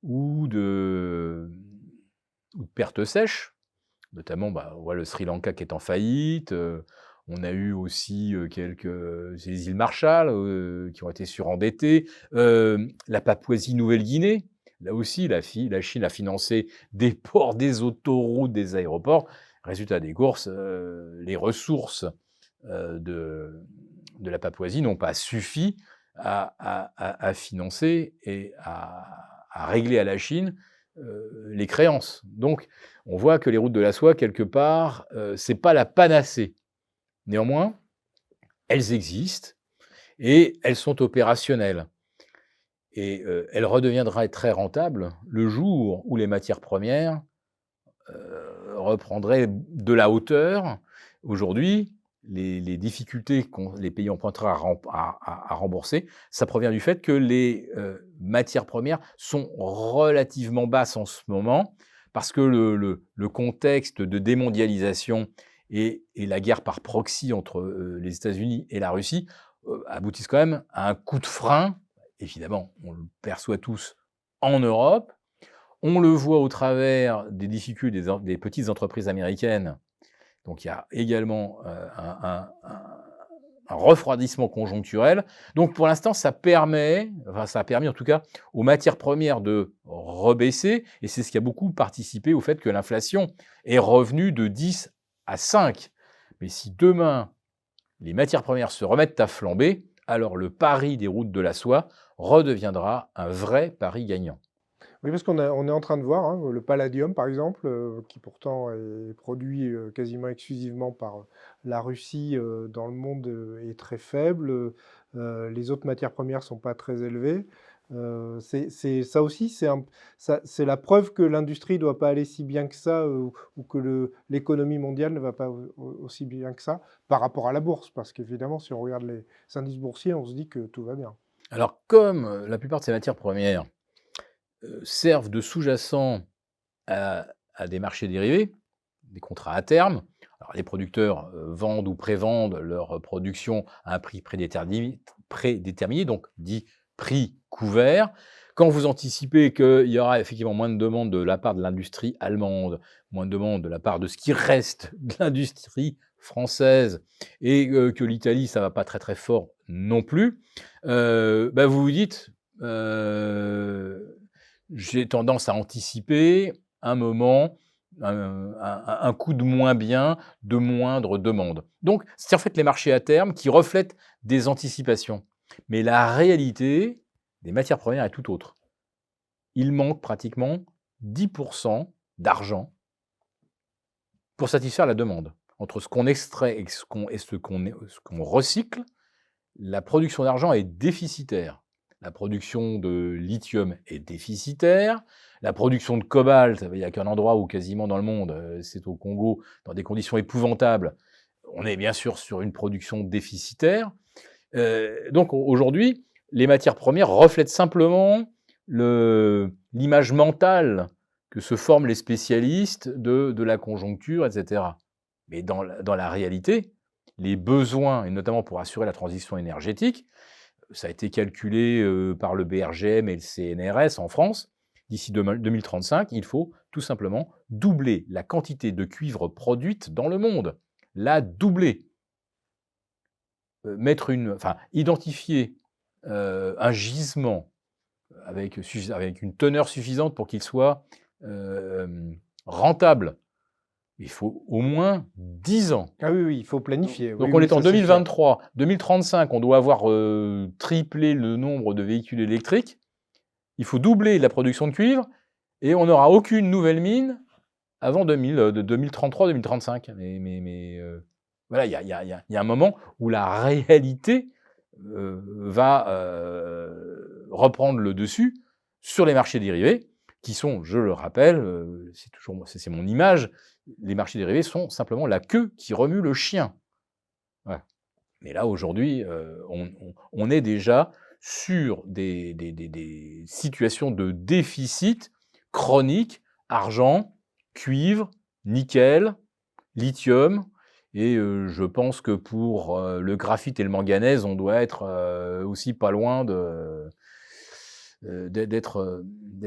ou de pertes sèches. Notamment, bah, on voit le Sri Lanka qui est en faillite, on a eu aussi, les îles Marshall, qui ont été surendettées, la Papouasie-Nouvelle-Guinée, là aussi la Chine a financé des ports, des autoroutes, des aéroports. Résultat des courses, les ressources, de la Papouasie n'ont pas suffi à financer et à régler à la Chine, les créances. Donc on voit que les routes de la soie, quelque part, c'est pas la panacée. Néanmoins, elles existent et elles sont opérationnelles et elles redeviendraient très rentables le jour où les matières premières, reprendraient de la hauteur. Aujourd'hui, les difficultés qu'ont les pays emprunteurs à rembourser, ça provient du fait que les, matières premières sont relativement basses en ce moment, parce que le contexte de démondialisation et la guerre par proxy entre, les États-Unis et la Russie, aboutissent quand même à un coup de frein. Évidemment, on le perçoit tous en Europe. On le voit au travers des difficultés des petites entreprises américaines. Donc il y a également, un refroidissement conjoncturel. Donc pour l'instant, ça a permis en tout cas aux matières premières de rebaisser et c'est ce qui a beaucoup participé au fait que l'inflation est revenue de 10 à 5. Mais si demain, les matières premières se remettent à flamber, alors le pari des routes de la soie redeviendra un vrai pari gagnant. Oui, parce on est en train de voir, hein, le palladium, par exemple, qui pourtant est produit quasiment exclusivement par la Russie dans le monde, est très faible. Les autres matières premières sont pas très élevées. Ça aussi, c'est la preuve que l'industrie doit pas aller si bien que ça, ou que l'économie mondiale ne va pas aussi bien que ça par rapport à la bourse. Parce qu'évidemment, si on regarde les indices boursiers, on se dit que tout va bien. Alors comme, la plupart de ces matières premières servent de sous-jacent à des marchés dérivés, des contrats à terme. Alors les producteurs, vendent ou prévendent leur production à un prix prédéterminé, donc dit prix couvert. Quand vous anticipez qu'il y aura effectivement moins de demandes de la part de l'industrie allemande, moins de demandes de la part de ce qui reste de l'industrie française et que l'Italie, ça va pas très, très fort non plus, bah, vous vous dites, j'ai tendance à anticiper un moment, un coup de moins bien, de moindre demande. Donc, c'est en fait les marchés à terme qui reflètent des anticipations. Mais la réalité des matières premières est tout autre. Il manque pratiquement 10 d'argent pour satisfaire la demande. Entre ce qu'on extrait et ce qu'on recycle, la production d'argent est déficitaire. La production de lithium est déficitaire. La production de cobalt, il n'y a qu'un endroit où quasiment dans le monde, c'est au Congo, dans des conditions épouvantables. On est bien sûr sur une production déficitaire. Donc aujourd'hui, les matières premières reflètent simplement l'image mentale que se forment les spécialistes de la conjoncture, etc. Mais dans la réalité, les besoins, et notamment pour assurer la transition énergétique, Ça a été calculé par le BRGM et le CNRS en France. D'ici 2035, il faut tout simplement doubler la quantité de cuivre produite dans le monde. La doubler. Identifier un gisement avec une teneur suffisante pour qu'il soit rentable. Il faut au moins 10 ans. Ah oui, oui, il faut planifier. Donc Oui, on oui, est en ça, c'est clair. 2023. 2035, on doit avoir triplé le nombre de véhicules électriques. Il faut doubler la production de cuivre et on n'aura aucune nouvelle mine avant 2033-2035. Voilà, il y a un moment où la réalité va reprendre le dessus sur les marchés dérivés, qui sont, je le rappelle, c'est mon image, les marchés dérivés sont simplement la queue qui remue le chien. Ouais. Mais là, aujourd'hui, on est déjà sur des situations de déficit chronique, argent, cuivre, nickel, lithium, et je pense que pour le graphite et le manganèse, on doit être aussi pas loin d'être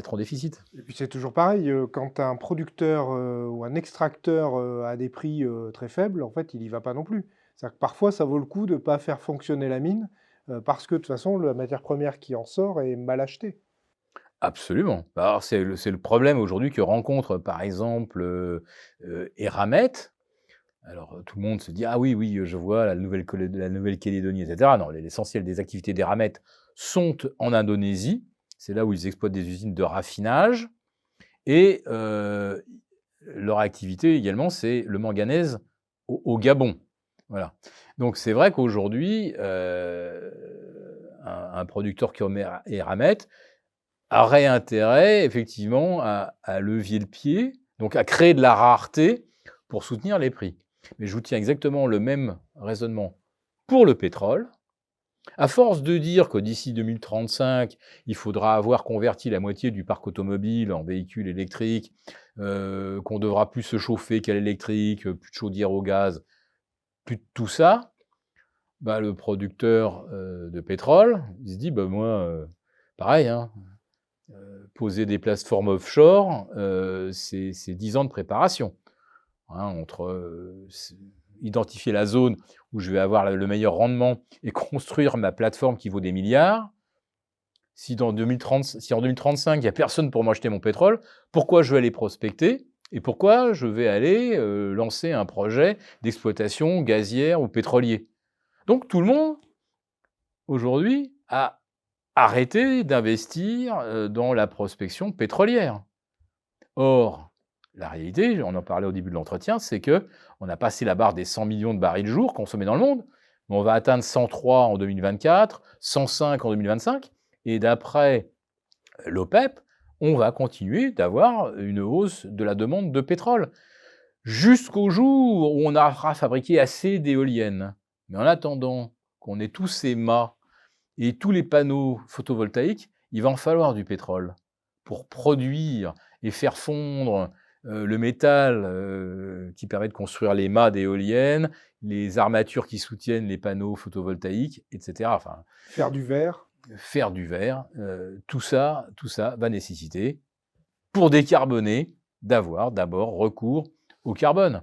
en déficit. Et puis c'est toujours pareil, quand un producteur ou un extracteur a des prix très faibles, en fait, il n'y va pas non plus. C'est-à-dire que parfois, ça vaut le coup de ne pas faire fonctionner la mine, parce que de toute façon, la matière première qui en sort est mal achetée. Absolument. Alors c'est le problème aujourd'hui que rencontre par exemple Eramet. Alors tout le monde se dit: «Ah oui, oui, je vois la Nouvelle-Calédonie, etc.» Non, l'essentiel des activités d'Eramet sont en Indonésie. C'est là où ils exploitent des usines de raffinage et leur activité également, c'est le manganèse au Gabon. Voilà. Donc c'est vrai qu'aujourd'hui, un producteur comme Eramet aurait intérêt effectivement à levier le pied, donc à créer de la rareté pour soutenir les prix. Mais je vous tiens exactement le même raisonnement pour le pétrole. À force de dire que d'ici 2035, il faudra avoir converti la moitié du parc automobile en véhicules électriques, qu'on devra plus se chauffer qu'à l'électrique, plus de chaudière au gaz, plus de tout ça, bah, le producteur de pétrole, il se dit: «Bah, moi, pareil, hein, poser des plateformes offshore, c'est 10 ans de préparation». Hein, entre identifier la zone où je vais avoir le meilleur rendement et construire ma plateforme qui vaut des milliards. Si en 2035, il n'y a personne pour m'acheter mon pétrole, pourquoi je vais aller prospecter et pourquoi je vais aller lancer un projet d'exploitation gazière ou pétrolier? Donc tout le monde, aujourd'hui, a arrêté d'investir dans la prospection pétrolière. Or, la réalité, on en parlait au début de l'entretien, c'est qu'on a passé la barre des 100 millions de barils jour consommés dans le monde, mais on va atteindre 103 en 2024, 105 en 2025, et d'après l'OPEP, on va continuer d'avoir une hausse de la demande de pétrole, jusqu'au jour où on aura fabriqué assez d'éoliennes. Mais en attendant qu'on ait tous ces mâts et tous les panneaux photovoltaïques, il va en falloir du pétrole pour produire et faire fondre le métal qui permet de construire les mâts d'éoliennes, les armatures qui soutiennent les panneaux photovoltaïques, etc. Enfin, Faire du verre. faire du verre, tout ça va nécessiter, pour décarboner, d'avoir d'abord recours au carbone.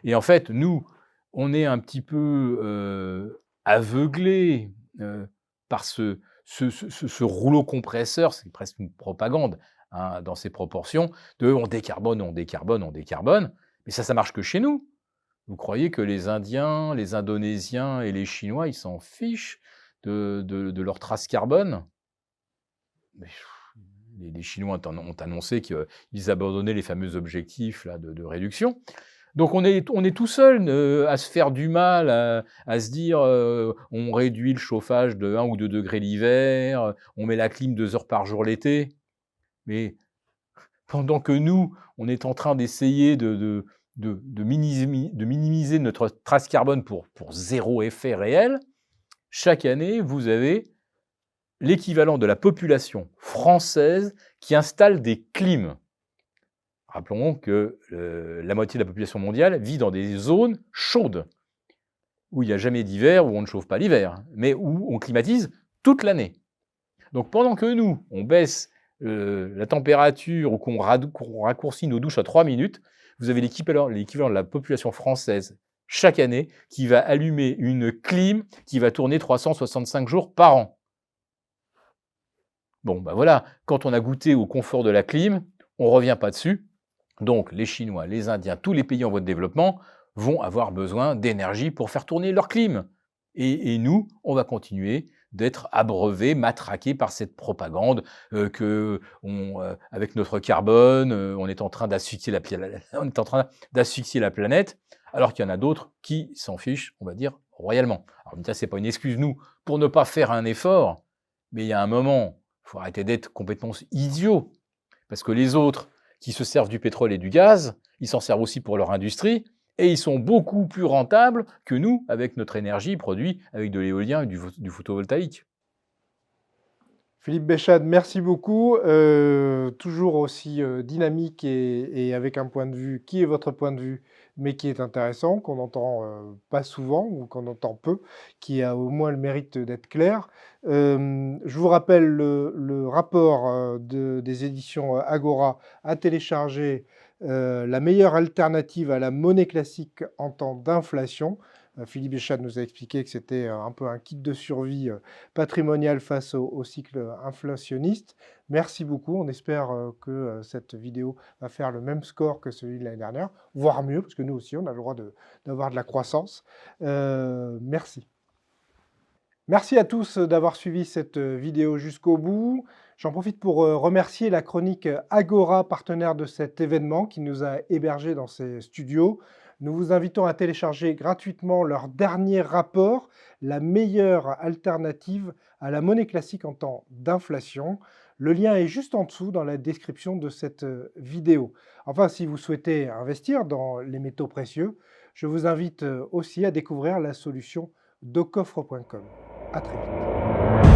Et en fait, nous, on est un petit peu aveuglés par ce rouleau compresseur, c'est presque une propagande, hein, dans ces proportions, de on décarbone, on décarbone, on décarbone, mais ça marche que chez nous. Vous croyez que les Indiens, les Indonésiens et les Chinois, ils s'en fichent de leur trace carbone? Mais les Chinois ont annoncé qu'ils abandonnaient les fameux objectifs là, de réduction. Donc on est tout seul à se faire du mal, à se dire on réduit le chauffage de 1 ou 2 degrés l'hiver, on met la clim 2 heures par jour l'été. Mais pendant que nous, on est en train d'essayer de minimiser notre trace carbone pour zéro effet réel, chaque année, vous avez l'équivalent de la population française qui installe des clims. Rappelons que la moitié de la population mondiale vit dans des zones chaudes, où il n'y a jamais d'hiver, où on ne chauffe pas l'hiver, mais où on climatise toute l'année. Donc pendant que nous, on baisse la température ou qu'on raccourcit nos douches à 3 minutes, vous avez l'équivalent de la population française chaque année qui va allumer une clim qui va tourner 365 jours par an. Bon, ben voilà, quand on a goûté au confort de la clim, on ne revient pas dessus. Donc les Chinois, les Indiens, tous les pays en voie de développement vont avoir besoin d'énergie pour faire tourner leur clim. Et nous, on va continuer d'être abreuvés, matraqués par cette propagande avec notre carbone, on est en train d'asphyxier la planète, alors qu'il y en a d'autres qui s'en fichent, on va dire, royalement. Alors ça, ce n'est pas une excuse, nous, pour ne pas faire un effort, mais il y a un moment, il faut arrêter d'être complètement idiot, parce que les autres qui se servent du pétrole et du gaz, ils s'en servent aussi pour leur industrie, et ils sont beaucoup plus rentables que nous, avec notre énergie produite avec de l'éolien et du photovoltaïque. Philippe Béchade, merci beaucoup. Toujours aussi dynamique et avec un point de vue qui est votre point de vue, mais qui est intéressant, qu'on n'entend pas souvent ou qu'on entend peu, qui a au moins le mérite d'être clair. Je vous rappelle le rapport des éditions Agora à télécharger, la meilleure alternative à la monnaie classique en temps d'inflation. Philippe Béchade nous a expliqué que c'était un peu un kit de survie patrimonial face au cycle inflationniste. Merci beaucoup. On espère que cette vidéo va faire le même score que celui de l'année dernière, voire mieux, parce que nous aussi, on a le droit d'avoir de la croissance. Merci. Merci à tous d'avoir suivi cette vidéo jusqu'au bout. J'en profite pour remercier la chronique Agora, partenaire de cet événement, qui nous a hébergés dans ses studios. Nous vous invitons à télécharger gratuitement leur dernier rapport, la meilleure alternative à la monnaie classique en temps d'inflation. Le lien est juste en dessous dans la description de cette vidéo. Enfin, si vous souhaitez investir dans les métaux précieux, je vous invite aussi à découvrir la solution docoffre.com. À très vite.